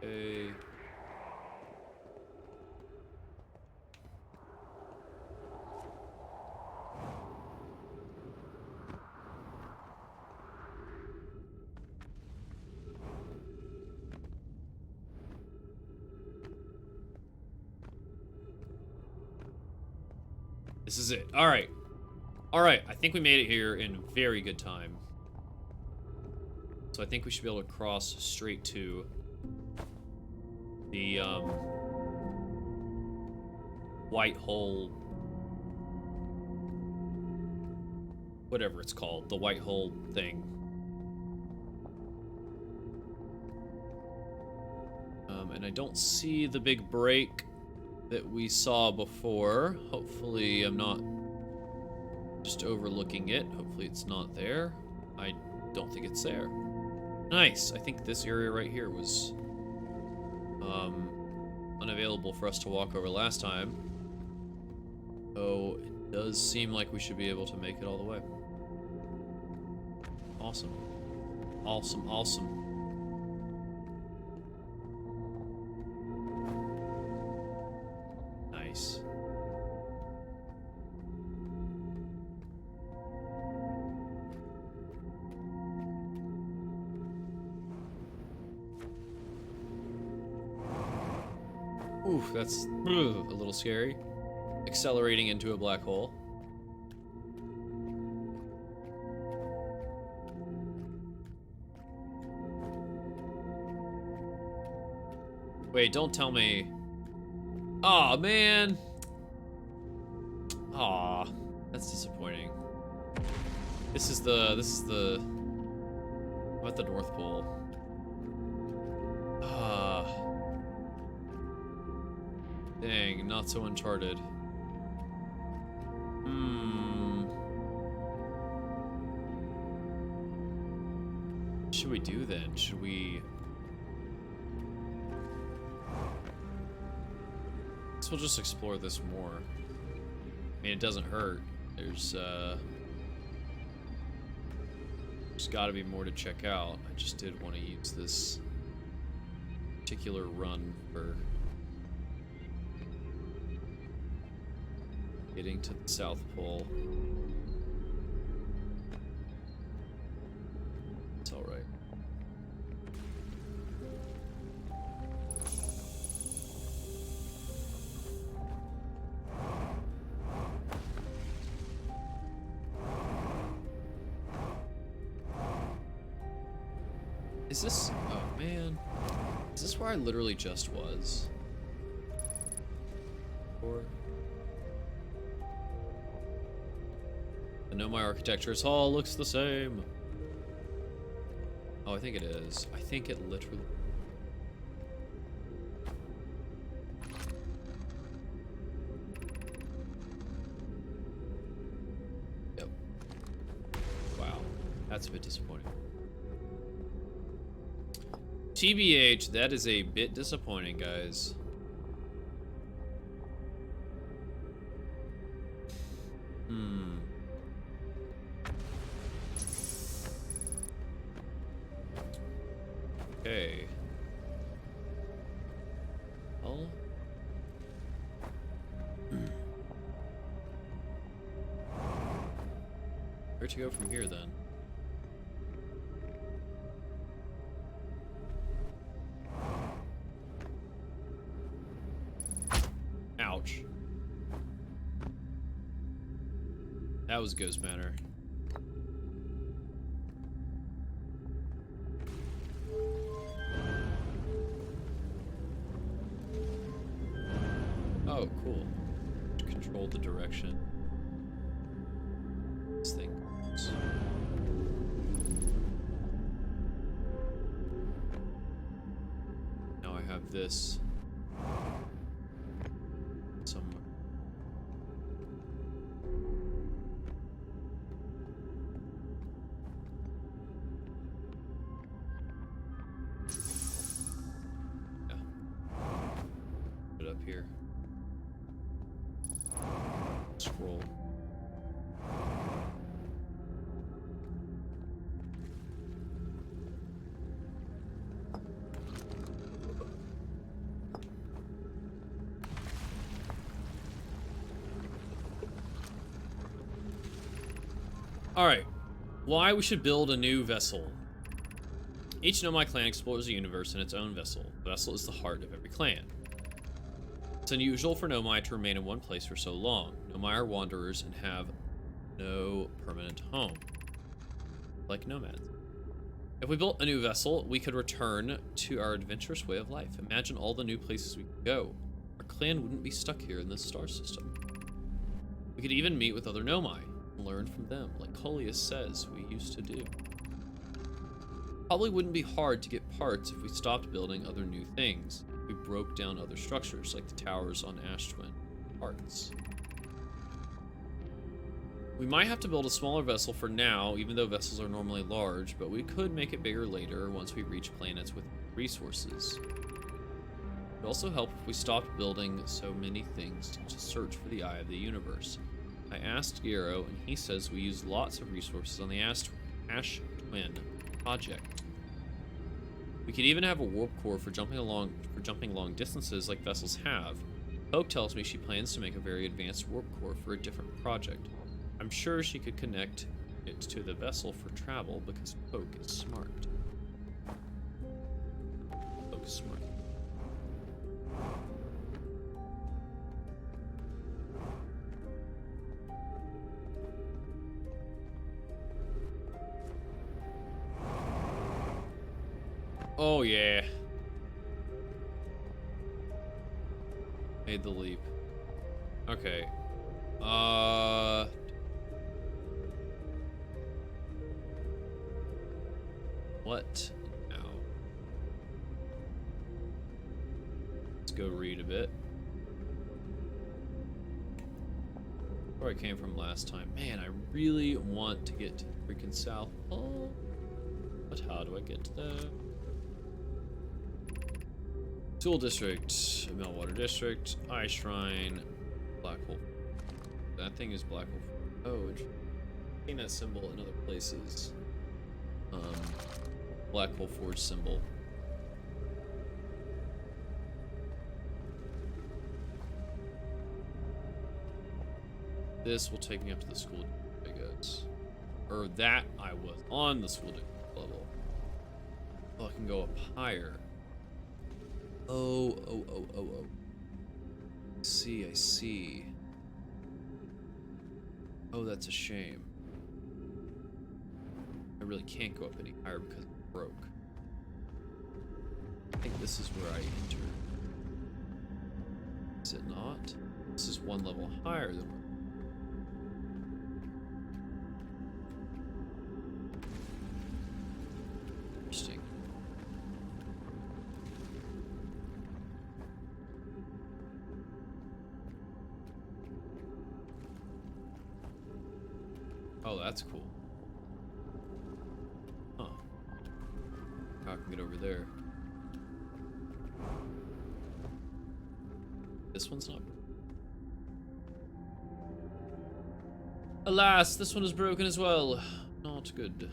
[SPEAKER 1] Okay... This is it. Alright. Alright, I think we made it here in very good time. So I think we should be able to cross straight to the, white hole... whatever it's called. The white hole thing. And I don't see the big break that we saw before. Hopefully I'm not just overlooking it. Hopefully it's not there. I don't think it's there. Nice. I think this area right here was unavailable for us to walk over last time. So it does seem like we should be able to make it all the way. Awesome. Awesome, awesome. Nice. Oof, that's a little scary. Accelerating into a black hole. Wait, don't tell me. Aw, man. Aw, that's disappointing. This is the I'm at the North Pole. Ah. Dang, not so Uncharted. What should we do then? Should we... We'll just explore this more. I mean, it doesn't hurt. There's gotta be more to check out. I just did want to use this particular run for getting to the South Pole. It's alright. Is this... Oh, man. Is this where I literally just was? Or... The Nomai Architectures Hall looks the same. Oh, I think it is. I think it literally... Yep. Wow. That's a bit disappointing. TBH, that is a bit disappointing, guys. Okay. Well. Where to go from here, then? Ouch. That was Ghost Manor. Oh, cool. Control the direction. This thing goes. Now I have this somewhere. Yeah. Put it up here. Scroll. Alright, why we should build a new vessel. Each Nomai clan explores the universe in its own vessel. The vessel is the heart of every clan. It's unusual for Nomai to remain in one place for so long. Nomai are wanderers and have no permanent home, like nomads. If we built a new vessel, we could return to our adventurous way of life. Imagine all the new places we could go. Our clan wouldn't be stuck here in this star system. We could even meet with other Nomai and learn from them, like Coleus says we used to do. Probably wouldn't be hard to get parts if we stopped building other new things. We broke down other structures, like the towers on Ash Twin parts. We might have to build a smaller vessel for now, even though vessels are normally large, but we could make it bigger later once we reach planets with resources. It would also help if we stopped building so many things to search for the Eye of the Universe. I asked Gero, and he says we use lots of resources on the Ash Twin project. We could even have a warp core for jumping long distances like vessels have. Poke tells me she plans to make a very advanced warp core for a different project. I'm sure she could connect it to the vessel for travel because Poke is smart. Poke is smart. Oh yeah. Made the leap. Okay. What now? Let's go read a bit. Where I came from last time. Man, I really want to get to freaking South Pole. But how do I get to there? Tool District, Meltwater District, Ice Shrine, Black Hole. That thing is Black Hole. Oh, interesting. I've seen that symbol in other places. Black Hole Forge symbol. This will take me up to the school, I guess. Or that I was on the school level. Oh, I can go up higher. Oh. I see. Oh, that's a shame. I really can't go up any higher because it broke. I think this is where I entered. Is it not? This is one level higher than Oh, that's cool. Huh. I can get over there. This one's not. Alas, this one is broken as well. Not good.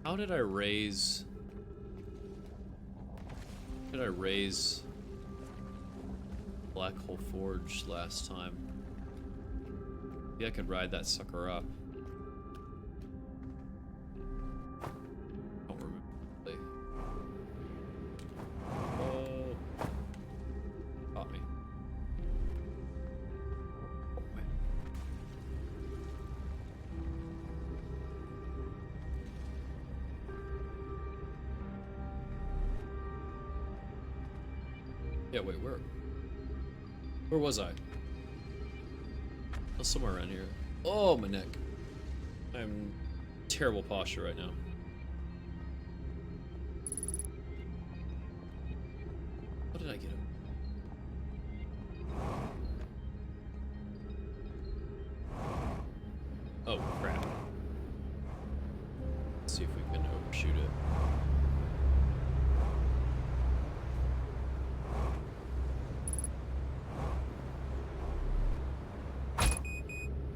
[SPEAKER 1] How did I raise... How did I raise Black Hole Forge last time? Maybe I could ride that sucker up. Don't remember. Oh. Caught me. Yeah, wait, where was I? I was somewhere around here. Oh, my neck. I'm in terrible posture right now. How did I get him? Oh, crap. Let's see if we can overshoot it.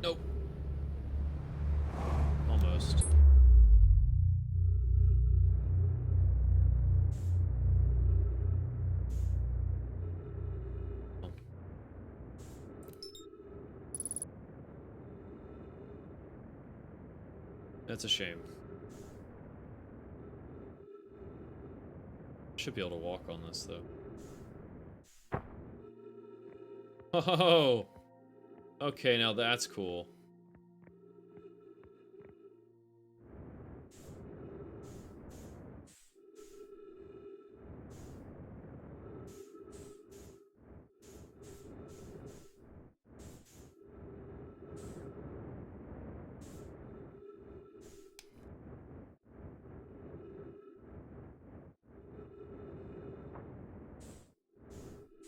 [SPEAKER 1] Nope. Almost. Oh. That's a shame. Should be able to walk on this, though. Oh! Okay, now that's cool.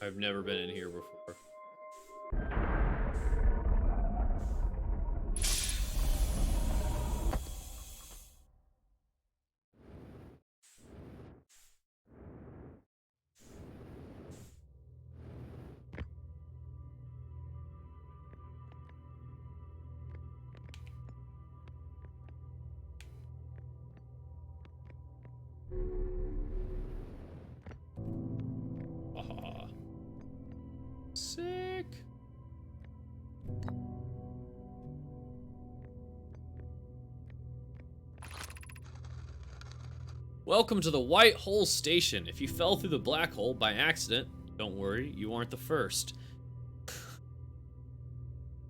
[SPEAKER 1] I've never been in here before. Ah, sick. Welcome to the White Hole Station. If you fell through the black hole by accident, don't worry, you aren't the first.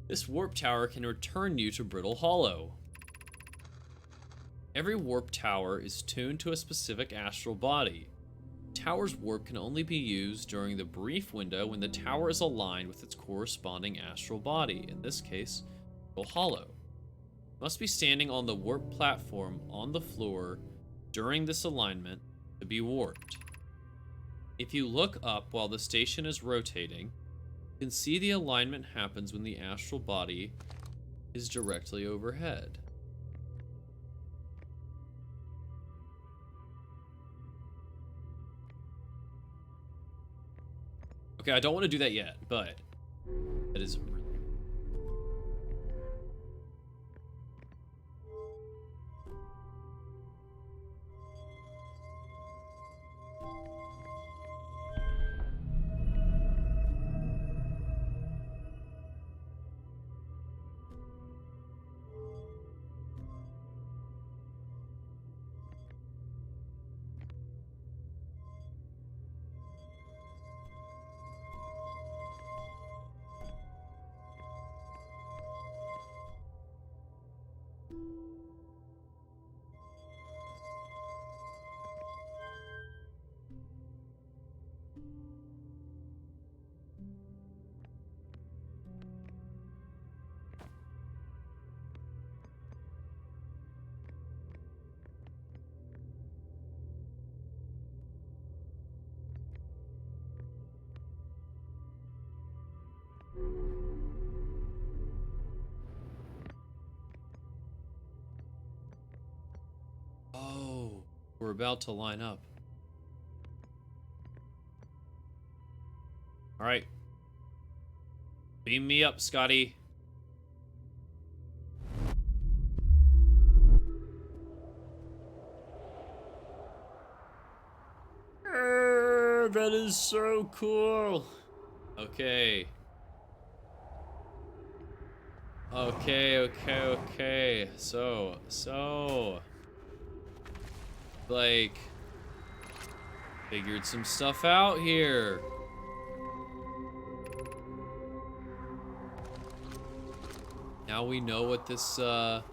[SPEAKER 1] This warp tower can return you to Brittle Hollow. Every warp tower is tuned to a specific astral body. Tower's warp can only be used during the brief window when the tower is aligned with its corresponding astral body, in this case, Brittle Hollow. You must be standing on the warp platform on the floor during this alignment to be warped. If you look up while the station is rotating, you can see the alignment happens when the astral body is directly overhead. Okay, I don't want to do that yet, but that is really... about to line up. Alright. Beam me up, Scotty. That is so cool. Okay. Okay. So. Like, figured some stuff out here. Now we know what this, that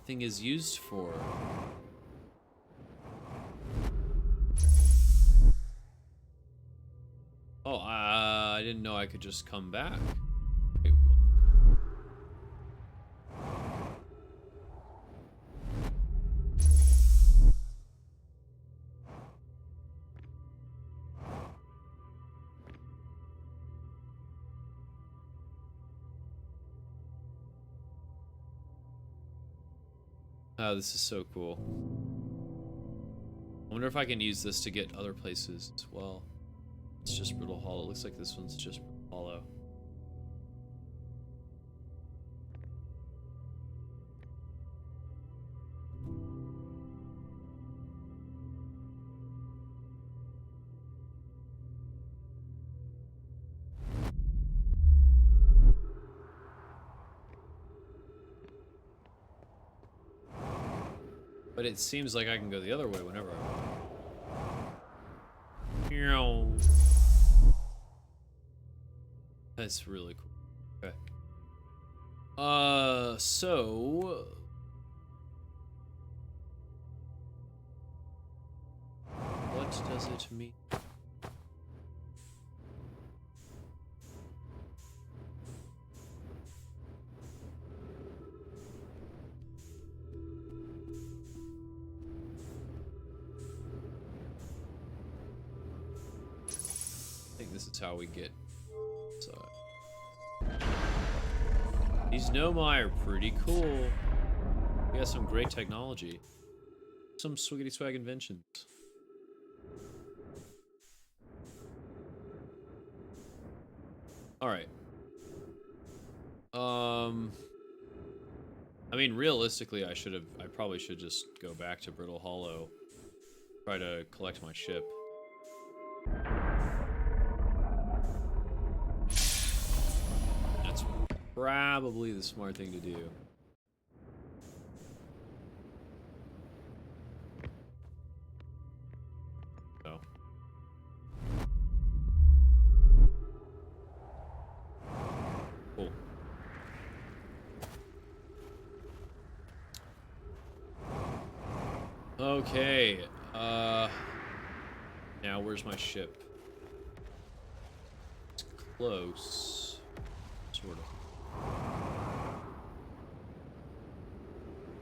[SPEAKER 1] thing is used for. Oh, I didn't know I could just come back. Wait, oh, this is so cool. I wonder if I can use this to get other places as well. It's just Brittle Hollow. Looks like this one's just Brittle Hollow. But it seems like I can go the other way whenever I want. That's really cool. Okay. So what does it mean? I think this is how we get inside. These Nomai are pretty cool. We got some great technology. Some swiggity swag inventions. Alright. I mean, realistically, I probably should just go back to Brittle Hollow. Try to collect my ship. That's probably the smart thing to do. So. Cool. Okay, now where's my ship? It's close, sort of.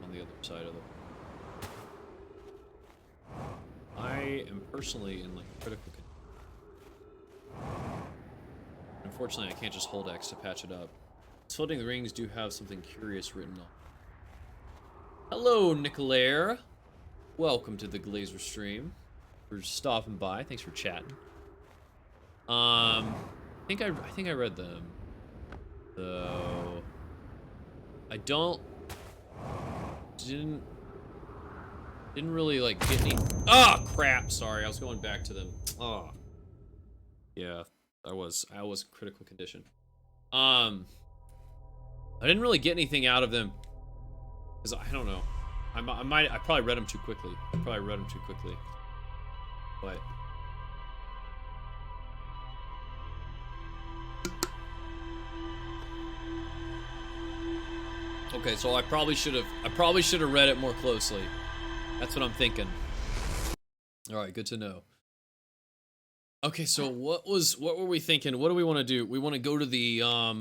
[SPEAKER 1] On the other side of the... I am personally in, like, critical condition. Unfortunately, I can't just hold X to patch it up. Floating the rings do have something curious written on. Hello, Nicolaire. Welcome to the Glazer stream. For stopping by. Thanks for chatting. I think I read them. Though I didn't really like get any. Oh crap! Sorry, I was going back to them. Oh, yeah, I was in critical condition. I didn't really get anything out of them because I don't know. I probably read them too quickly. But okay, so I probably should have read it more closely. That's what I'm thinking. All right, good to know. Okay, so what were we thinking? What do we want to do? We want to go to the I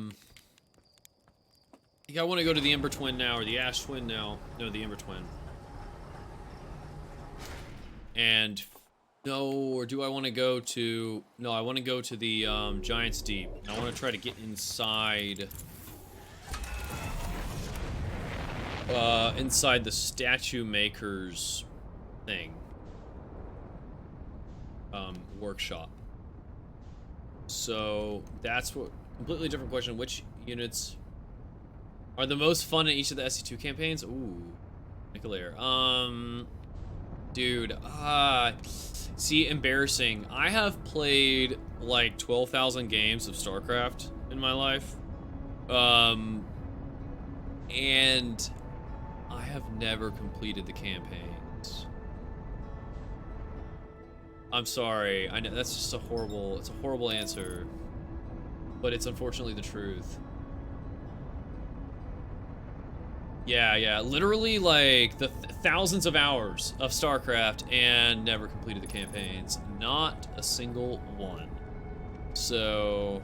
[SPEAKER 1] think I want to go to the Ember Twin now, or the Ash Twin now. No, the Ember Twin. And no, or do I want to go to... No, I want to go to the Giant's Deep. I want to try to get inside. inside the statue maker's thing. Workshop. So that's what, completely different question. Which units are the most fun in each of the SC2 campaigns? Ooh, make a layer. Dude, see, embarrassing. I have played like 12,000 games of StarCraft in my life. And I have never completed the campaigns. I'm sorry. I know that's just it's a horrible answer. But it's unfortunately the truth. Yeah, literally like the thousands of hours of StarCraft and never completed the campaigns. Not a single one. So,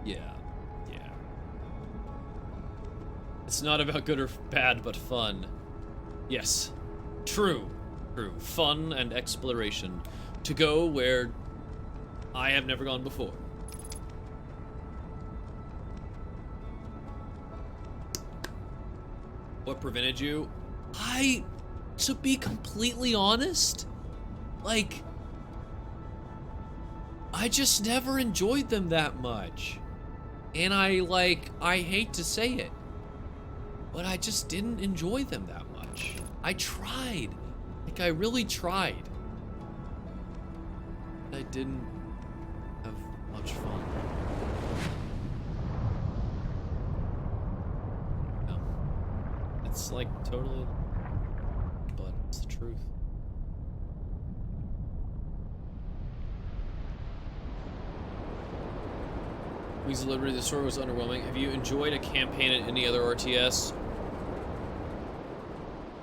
[SPEAKER 1] yeah. It's not about good or bad, but fun. Yes, true. Fun and exploration. To go where I have never gone before. What prevented you? To be completely honest, like, I just never enjoyed them that much. And I hate to say it, but I just didn't enjoy them that much. I tried. Like, I really tried. I didn't have much fun. No. It's like totally, but it's the truth. Wings of Liberty, the story was underwhelming. Have you enjoyed a campaign in any other RTS?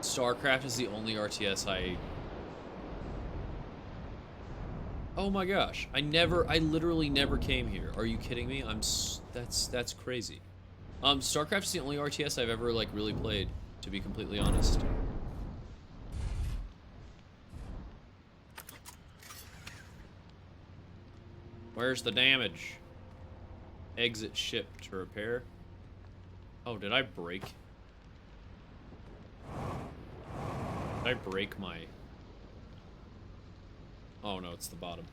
[SPEAKER 1] StarCraft is the only RTS I... Oh my gosh, I literally never came here. Are you kidding me? That's crazy. StarCraft is the only RTS I've ever, like, really played, to be completely honest. Where's the damage? Exit ship to repair. Oh, did I break? Did I break my... Oh no, it's the bottom.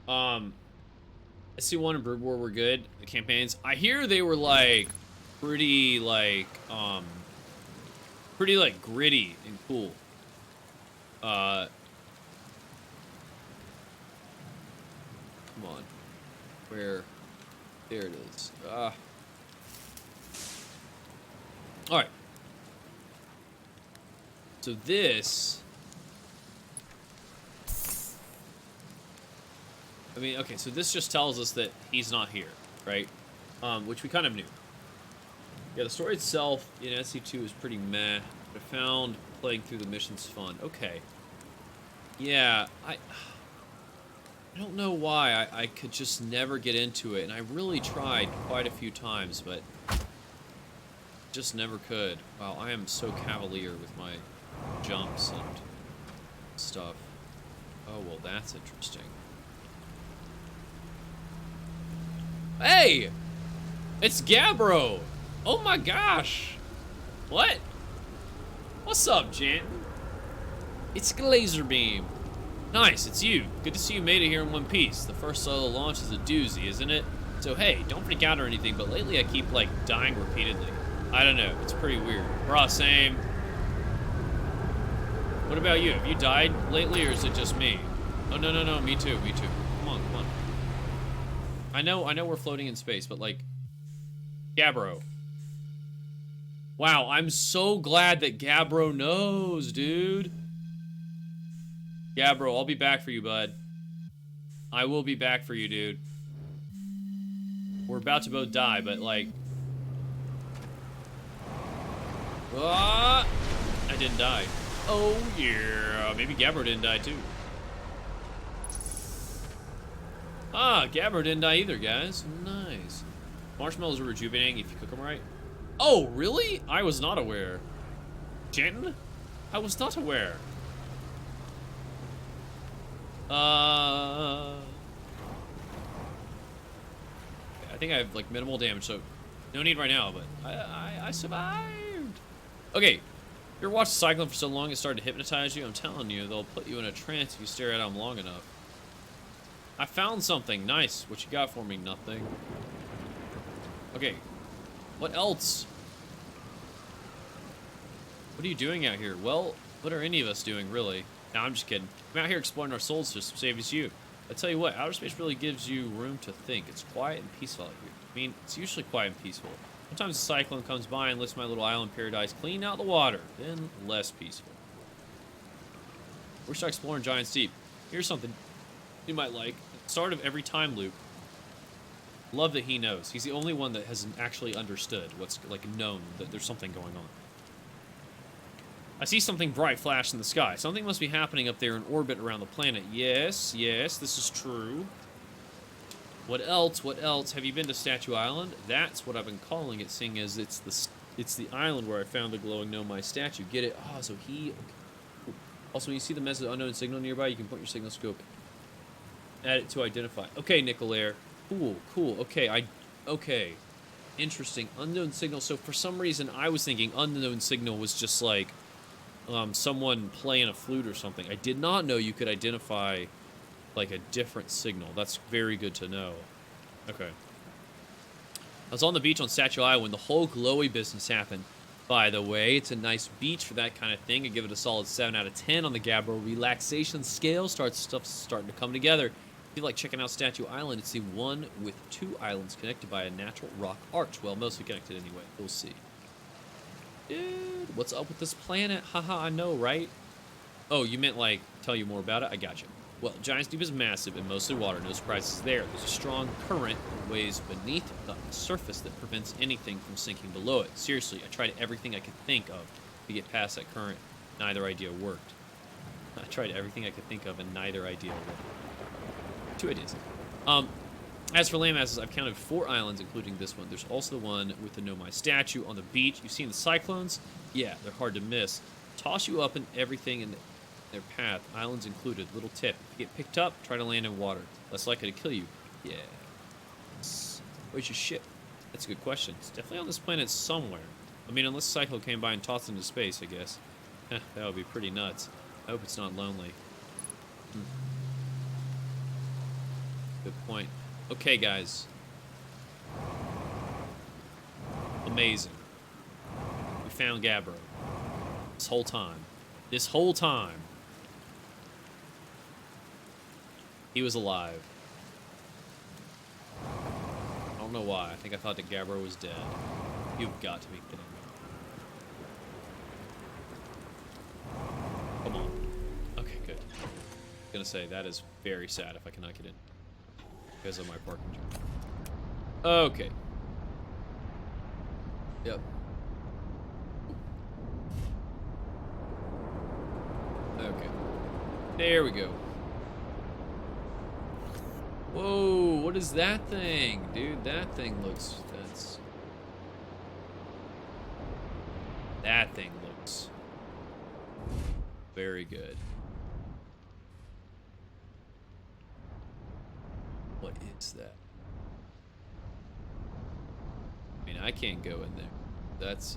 [SPEAKER 1] SC1 and Brood War were good. The campaigns, I hear they were like pretty like gritty and cool. Come on. Where? There it is. Alright. So this... I mean, okay, so this just tells us that he's not here, right? Which we kind of knew. Yeah, the story itself in SC2 is pretty meh, but I found playing through the missions fun. Okay. Yeah, I don't know why I could just never get into it, and I really tried quite a few times, but just never could. Wow, I am so cavalier with my jumps and stuff. Oh, well, that's interesting. Hey! It's Gabbro! Oh my gosh! What? What's up, Janton? It's Glazerbeam. Nice, it's you. Good to see you made it here in one piece. The first solo launch is a doozy, isn't it? So hey, don't freak out or anything, but lately I keep, like, dying repeatedly. I don't know, it's pretty weird. Bruh, same. What about you? Have you died lately, or is it just me? Oh, no, me too. Come on. I know we're floating in space, but, like, Gabbro. Wow, I'm so glad that Gabbro knows, dude. Gabbro, I'll be back for you, bud. I will be back for you, dude. We're about to both die, but, like... I didn't die. Oh, yeah. Maybe Gabbro didn't die, too. Gabbro didn't die either, guys. Nice. Marshmallows are rejuvenating if you cook them right. Oh, really? I was not aware. Janton? I was not aware. I think I have, like, minimal damage, so no need right now, but I survived. Okay, you ever watched a cyclone for so long it started to hypnotize you? I'm telling you, they'll put you in a trance if you stare at them long enough. I found something. Nice. What you got for me? Nothing. Okay. What else? What are you doing out here? Well, what are any of us doing, really? No, I'm just kidding. I'm out here exploring our soul system, same as you. I tell you what, outer space really gives you room to think. It's quiet and peaceful out here. I mean, it's usually quiet and peaceful. Sometimes a cyclone comes by and lifts my little island paradise clean out the water. Then less peaceful. We're start exploring Giant's Deep. Here's something you might like. At the start of every time loop, love that he knows. He's the only one that hasn't actually understood what's, like, known that there's something going on. I see something bright flash in the sky. Something must be happening up there in orbit around the planet. Yes, yes, this is true. What else? What else? Have you been to Statue Island? That's what I've been calling it, seeing as it's the island where I found the glowing Nomai statue. Get it? Ah, so he... Okay. Also, when you see the message unknown signal nearby, you can point your signal scope. Add it to identify. Okay, Nicolair. Cool, cool. Okay, okay. Interesting. Unknown signal. So for some reason, I was thinking unknown signal was just like... someone playing a flute or something. I did not know you could identify, like, a different signal. That's very good to know. Okay. I was on the beach on Statue Island when the whole glowy business happened. By the way, it's a nice beach for that kind of thing. I give it a solid 7 out of 10 on the Gabbro relaxation scale. Stuff's starting to come together. If you like checking out Statue Island, it's the one with 2 islands connected by a natural rock arch. Well, mostly connected anyway. We'll see. Dude, what's up with this planet? Haha, I know, right? Oh, you meant, like, tell you more about it? I gotcha. Well, Giant's Deep is massive and mostly water. No surprises there. There's a strong current that weighs beneath the surface that prevents anything from sinking below it. Seriously, I tried everything I could think of to get past that current. Neither idea worked. I tried everything I could think of, and neither idea worked. 2 ideas. As for landmasses, I've counted 4 islands, including this one. There's also the one with the Nomai statue on the beach. You've seen the cyclones? Yeah, they're hard to miss. Toss you up and everything in their path, islands included. Little tip, if you get picked up, try to land in water. Less likely to kill you. Yeah. Where's your ship? That's a good question. It's definitely on this planet somewhere. I mean, unless a cyclone came by and tossed it into space, I guess. That would be pretty nuts. I hope it's not lonely. Good point. Okay, guys. Amazing. We found Gabbro. This whole time. This whole time. He was alive. I don't know why. I think I thought that Gabbro was dead. You've got to be kidding me. Come on. Okay, good. I'm gonna say, that is very sad if I cannot get in. Because of my parking charge. Okay. Yep. Okay. There we go. Whoa, what is that thing? Dude, that thing looks... That thing looks... very good. What is that? I mean, I can't go in there. That's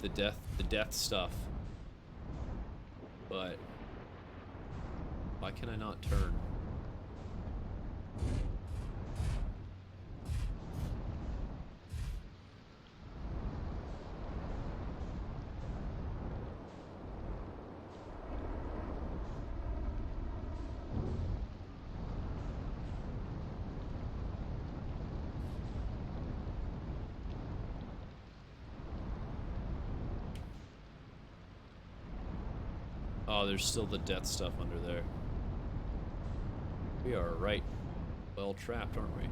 [SPEAKER 1] the death stuff. But why can I not turn? Oh, there's still the death stuff under there. We are right well trapped, aren't we?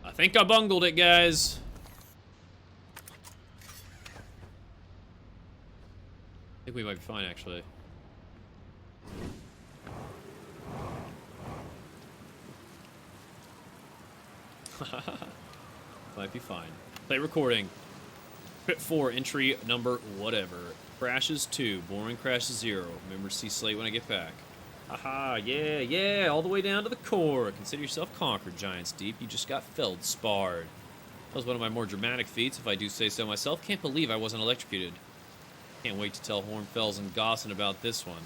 [SPEAKER 1] I think I bungled it, guys. I think we might be fine, actually. Might be fine. Play recording. Crit 4, entry number whatever. Crashes 2, boring crashes 0. Remember to see Slate when I get back. Haha, yeah, yeah, all the way down to the core. Consider yourself conquered, Giants Deep. You just got feldsparred. That was one of my more dramatic feats, if I do say so myself. Can't believe I wasn't electrocuted. Can't wait to tell Hornfels and Gosson about this one.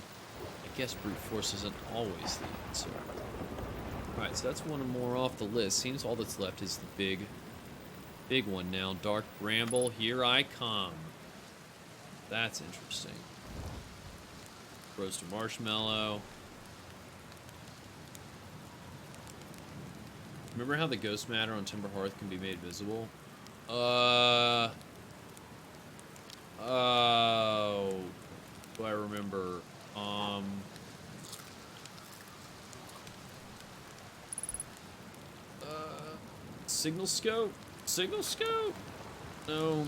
[SPEAKER 1] I guess brute force isn't always the answer. Alright, so that's one more off the list. Seems all that's left is the big one now. Dark Bramble, here I come. That's interesting. Roaster Marshmallow. Remember how the ghost matter on Timber Hearth can be made visible? Oh, do I remember? Signal scope? Signal scope? No.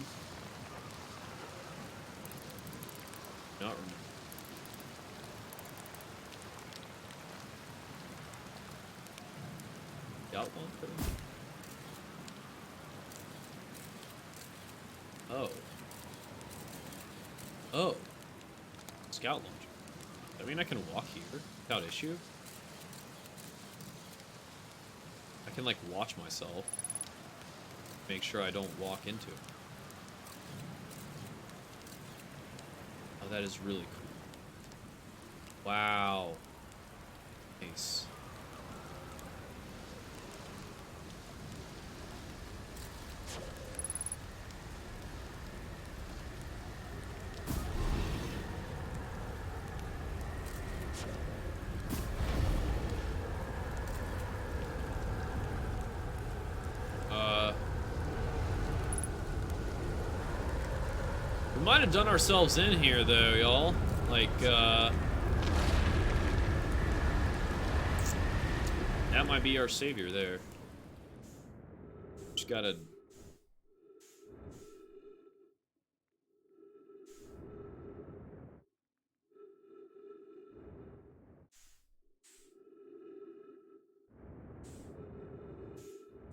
[SPEAKER 1] Not remember. Scout launcher? Oh. Oh. Scout launcher. I mean, I can walk here without issue. I can, like, watch myself. Make sure I don't walk into it. Oh, that is really cool. Wow. Nice. We might have done ourselves in here, though, y'all. Like, that might be our savior there. Just gotta...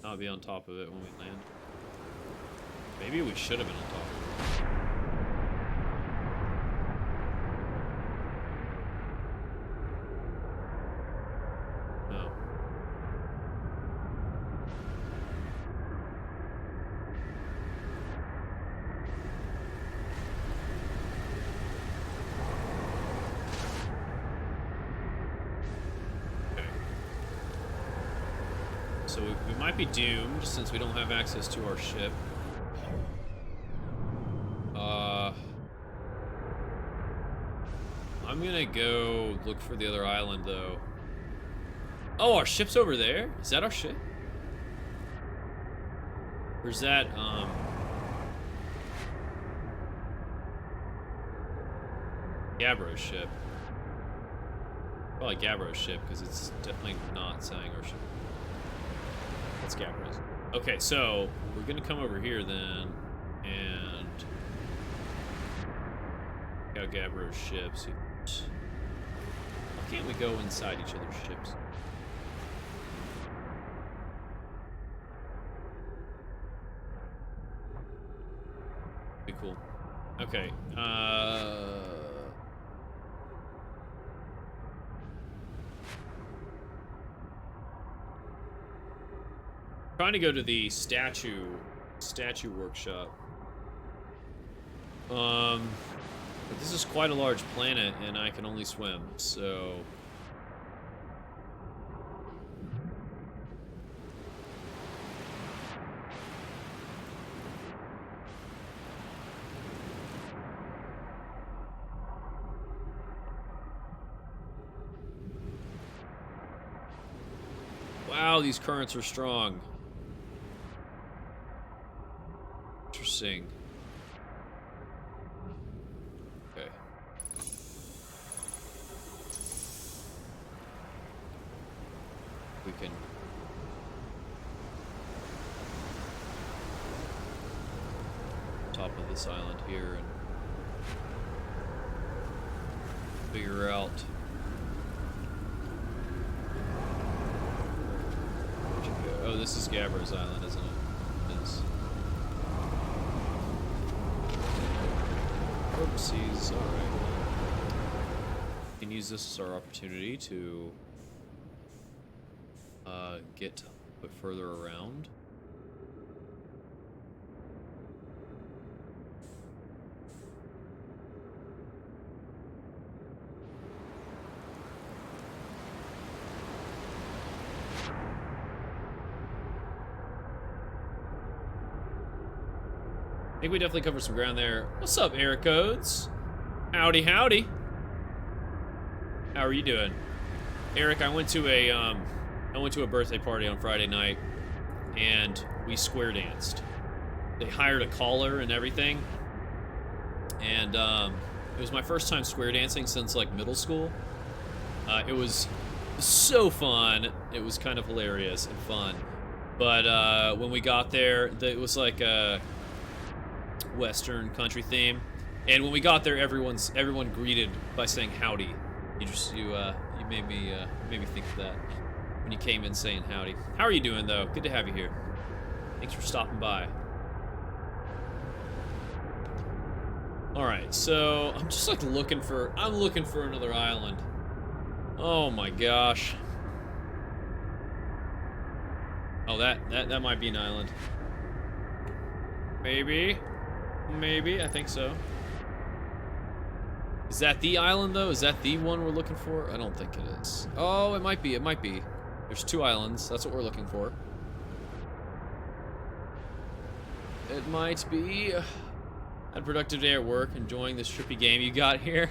[SPEAKER 1] I'll be on top of it when we land. Maybe we should have been on top of it. No. Okay. So we might be doomed since we don't have access to our ship. I'm gonna go look for the other island, though. Oh, our ship's over there? Is that our ship? Or is that, Gabbro's ship? Probably Gabbro's ship, because it's definitely not saying our ship. That's Gabbro's. Okay, so we're gonna come over here then, and check out Gabbro's ships. Why can't we go inside each other's ships? Be cool. Okay, trying to go to the statue workshop. But this is quite a large planet, and I can only swim, so... Wow, these currents are strong. Interesting. Okay. We can... top of this island here and figure out... Oh, this is Gabbro's Island, isn't it? It is. Overseas, alright. can use this as our opportunity to get a bit further around. I think we definitely covered some ground there. What's up, Eric Codes? Howdy, howdy. How are you doing? Eric, I went to a birthday party on Friday night, and we square danced. They hired a caller and everything, and it was my first time square dancing since like middle school. It was so fun. It was kind of hilarious and fun. But when we got there, it was like a Western country theme, and when we got there, everyone greeted by saying howdy. You made me think of that when you came in saying howdy. How are you doing though? Good to have you here. Thanks for stopping by. All right, so I'm just like looking for another island. Oh my gosh. Oh, that might be an island. Maybe, I think so. Is that the island, though? Is that the one we're looking for? I don't think it is. Oh, it might be. There's 2 islands. That's what we're looking for. It might be. Had a productive day at work, enjoying this trippy game you got here.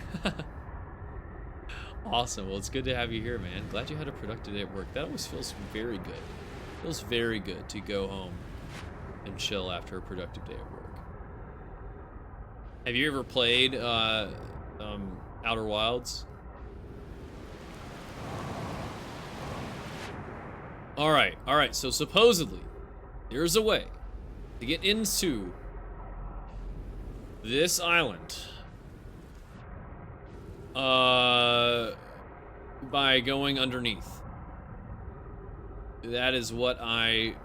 [SPEAKER 1] Awesome. Well, it's good to have you here, man. Glad you had a productive day at work. That always feels very good. Feels very good to go home and chill after a productive day at work. Have you ever played Outer Wilds? All right. So supposedly, there's a way to get into this island by going underneath. That is what I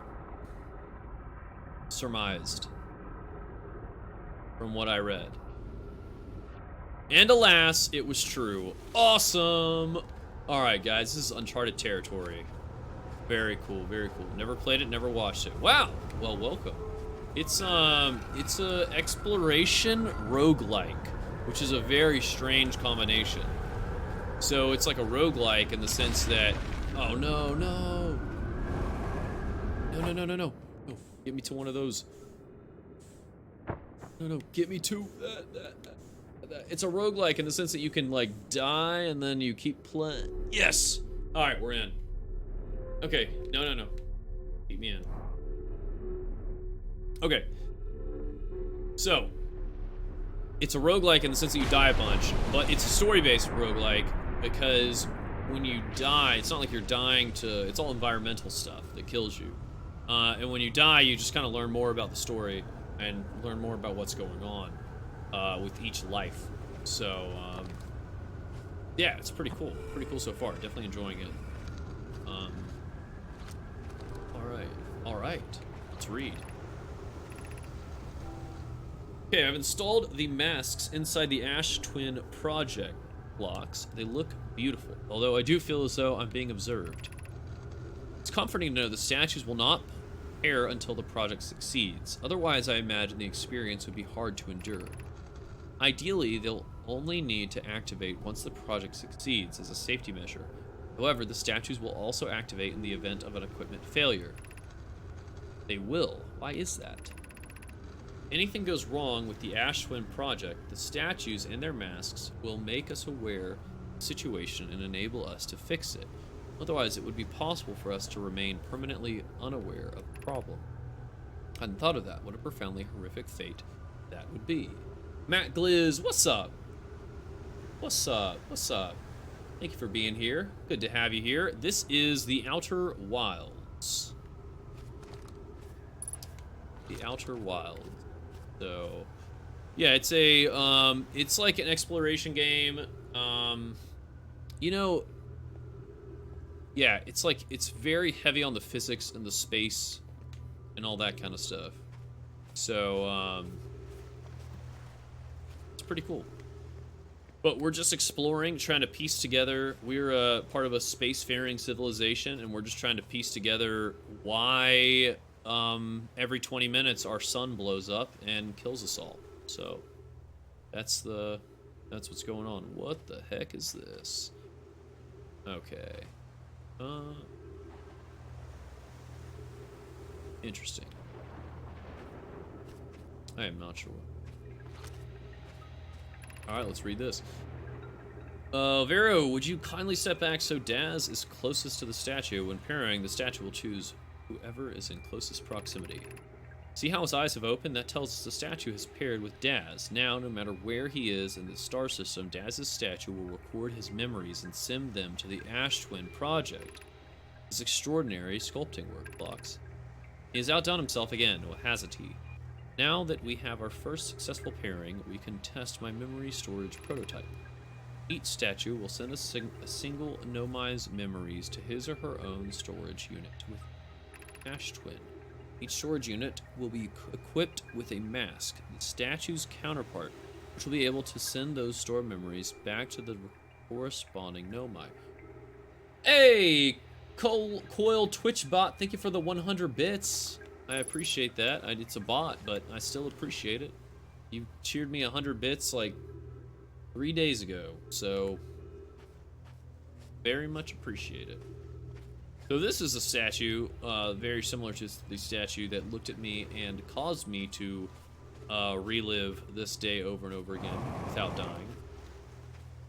[SPEAKER 1] surmised from what I read. And alas, it was true. Awesome! Alright, guys, this is uncharted territory. Very cool, very cool. Never played it, never watched it. Wow! Well, welcome. It's a exploration roguelike, which is a very strange combination. So it's like a roguelike in the sense that... Oh, no. No. Get me to one of those. No, get me to that. It's a roguelike in the sense that you can, like, die and then you keep playing. Yes! Alright, we're in. Okay, no. Keep me in. Okay. So, it's a roguelike in the sense that you die a bunch, but it's a story-based roguelike because when you die, it's not like you're dying to... It's all environmental stuff that kills you. And when you die, you just kind of learn more about the story and learn more about what's going on with each life. So, yeah, it's pretty cool. Pretty cool so far. Definitely enjoying it. All right. Let's read. Okay, I've installed the masks inside the Ash Twin project blocks. They look beautiful, although I do feel as though I'm being observed. It's comforting to know the statues will not pair until the project succeeds. Otherwise, I imagine the experience would be hard to endure. Ideally, they'll only need to activate once the project succeeds as a safety measure. However, the statues will also activate in the event of an equipment failure. They will. Why is that? Anything goes wrong with the Ash Twin project, the statues and their masks will make us aware of the situation and enable us to fix it. Otherwise, it would be possible for us to remain permanently unaware of the problem. I hadn't thought of that. What a profoundly horrific fate that would be. Matt Gliz, what's up? What's up? Thank you for being here. Good to have you here. This is the Outer Wilds. The Outer Wilds. So, yeah, it's it's like an exploration game. You know, yeah, it's very heavy on the physics and the space and all that kind of stuff. So, it's pretty cool. But we're just exploring, trying to piece together. We're part of a spacefaring civilization, and we're just trying to piece together why every 20 minutes our sun blows up and kills us all. So that's what's going on. What the heck is this? Okay. Interesting. I am not sure. Alright, let's read this. Vero, would you kindly step back so Daz is closest to the statue? When pairing, the statue will choose whoever is in closest proximity. See how his eyes have opened? That tells us the statue has paired with Daz. Now, no matter where he is in the star system, Daz's statue will record his memories and send them to the Ash Twin Project. His extraordinary sculpting work blocks. He has outdone himself again, or hasn't he? Now that we have our first successful pairing, we can test my memory storage prototype. Each statue will send a single Nomai's memories to his or her own storage unit with Ash Twin. Each storage unit will be equipped with a mask, the statue's counterpart, which will be able to send those stored memories back to the corresponding Nomai. Hey, Coil Twitch bot, thank you for the 100 bits. I appreciate that. It's a bot, but I still appreciate it. You cheered me 100 bits like 3 days ago, so very much appreciate it. So this is a statue very similar to the statue that looked at me and caused me to relive this day over and over again without dying.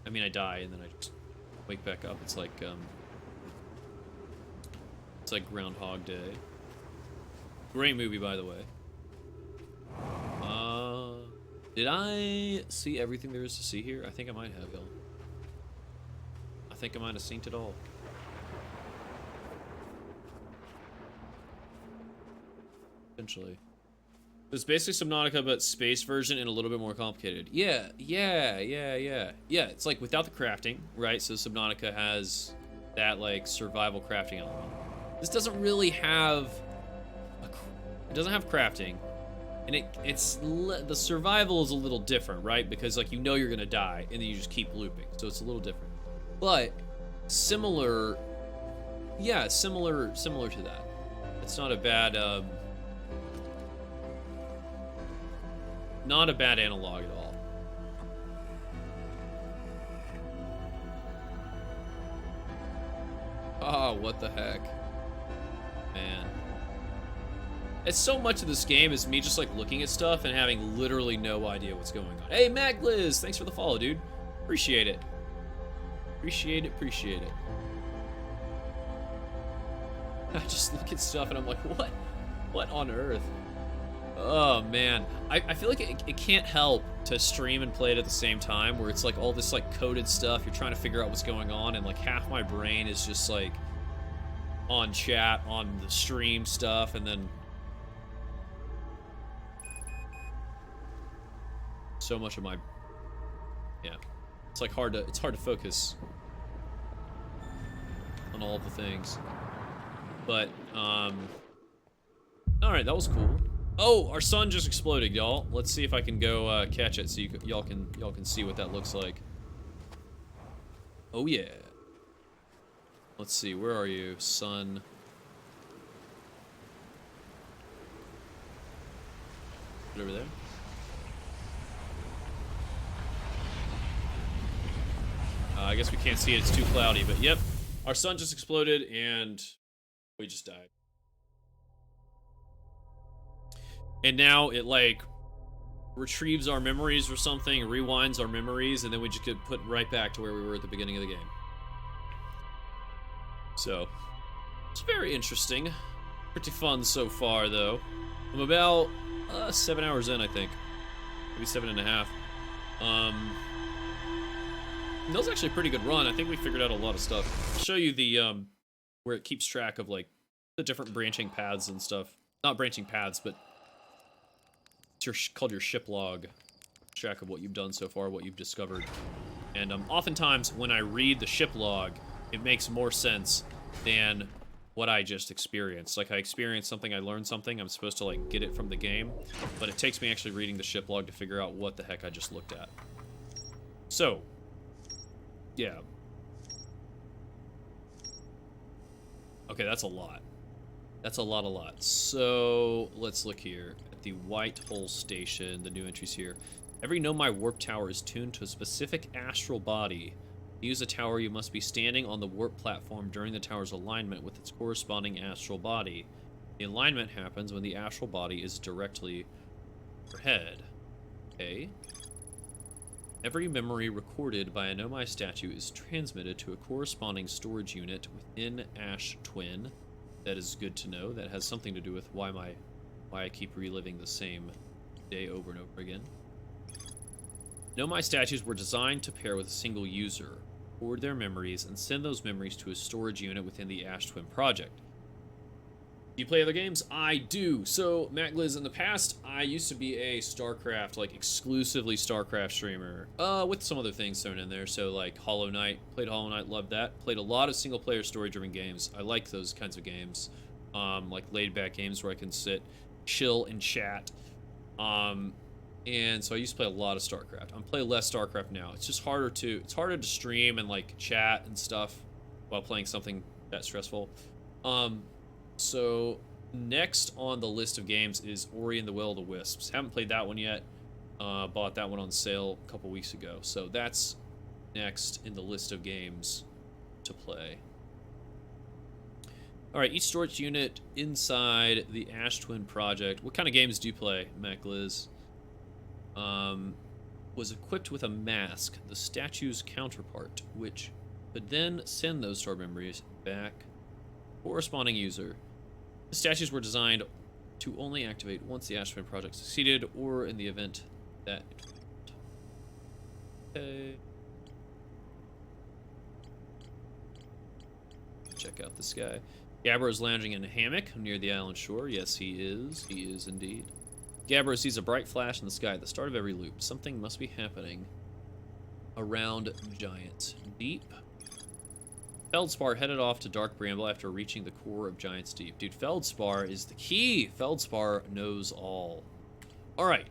[SPEAKER 1] I mean, I die and then I just wake back up. It's like Groundhog Day. Great movie, by the way. Did I see everything there is to see here? I think I might have, y'all. I think I might have seen it all. Essentially. It's basically Subnautica, but space version and a little bit more complicated. Yeah, it's like without the crafting, right? So Subnautica has that, like, survival crafting element. This doesn't really have... It doesn't have crafting. And the survival is a little different, right? Because, like, you know you're gonna die, and then you just keep looping. So it's a little different. But similar... Yeah, similar to that. It's not a bad... Not a bad analog at all. Oh, what the heck. Man. It's so much of this game is me just like looking at stuff and having literally no idea what's going on. Hey, Magliz! Thanks for the follow, dude. Appreciate it. Appreciate it. I just look at stuff and I'm like, what? What on earth? Oh, man. I feel like it can't help to stream and play it at the same time, where it's like all this like coded stuff, you're trying to figure out what's going on, and like half my brain is just like on chat, on the stream stuff, and then so much of my... Yeah. It's like hard to focus on all of the things. But, alright, that was cool. Oh, our sun just exploded, y'all. Let's see if I can go catch it so y'all can see what that looks like. Oh yeah. Let's see, where are you, sun? Right over there. I guess we can't see it, it's too cloudy, but yep. Our sun just exploded and we just died. And now it, like, retrieves our memories or something, rewinds our memories, and then we just get put right back to where we were at the beginning of the game. So, it's very interesting. Pretty fun so far, though. I'm about 7 hours in, I think. Maybe 7.5. That was actually a pretty good run. I think we figured out a lot of stuff. I'll show you the, where it keeps track of, like, the different branching paths and stuff. Not branching paths, but it's called your ship log. Track of what you've done so far, what you've discovered. And oftentimes, when I read the ship log, it makes more sense than what I just experienced. Like, I experienced something, I learned something, I'm supposed to, like, get it from the game, but it takes me actually reading the ship log to figure out what the heck I just looked at. So, Yeah. Okay, that's a lot. That's a lot. So, let's look here at the White Hole Station, the new entries here. Every Nomai warp tower is tuned to a specific astral body. To use a tower, you must be standing on the warp platform during the tower's alignment with its corresponding astral body. The alignment happens when the astral body is directly overhead. Okay. Every memory recorded by a Nomai statue is transmitted to a corresponding storage unit within Ash Twin. That is good to know. That has something to do with why I keep reliving the same day over and over again. Nomai statues were designed to pair with a single user, record their memories, and send those memories to a storage unit within the Ash Twin project. Do you play other games? I do. So, Matt Gliz, in the past, I used to be a StarCraft, like, exclusively StarCraft streamer, with some other things thrown in there. So, like, Hollow Knight. Played Hollow Knight, loved that. Played a lot of single-player story-driven games. I like those kinds of games. Like, laid-back games where I can sit, chill, and chat. And so I used to play a lot of StarCraft. I'm playing less StarCraft now. It's just harder to stream and, like, chat and stuff while playing something that stressful. So, next on the list of games is Ori and the Will of the Wisps. Haven't played that one yet. Bought that one on sale a couple weeks ago. So that's next in the list of games to play. Alright, each storage unit inside the Ash Twin project. What kind of games do you play, Matt Gliz? Was equipped with a mask, the statue's counterpart, which could then send those stored memories back to the corresponding user. The statues were designed to only activate once the Ash Twin project succeeded, or in the event that it failed. Okay. Check out this guy. Gabbro is lounging in a hammock near the island shore. Yes, he is. He is indeed. Gabbro sees a bright flash in the sky at the start of every loop. Something must be happening around Giants Deep. Feldspar headed off to Dark Bramble after reaching the core of Giants Deep. Dude, Feldspar is the key. Feldspar knows all. Alright.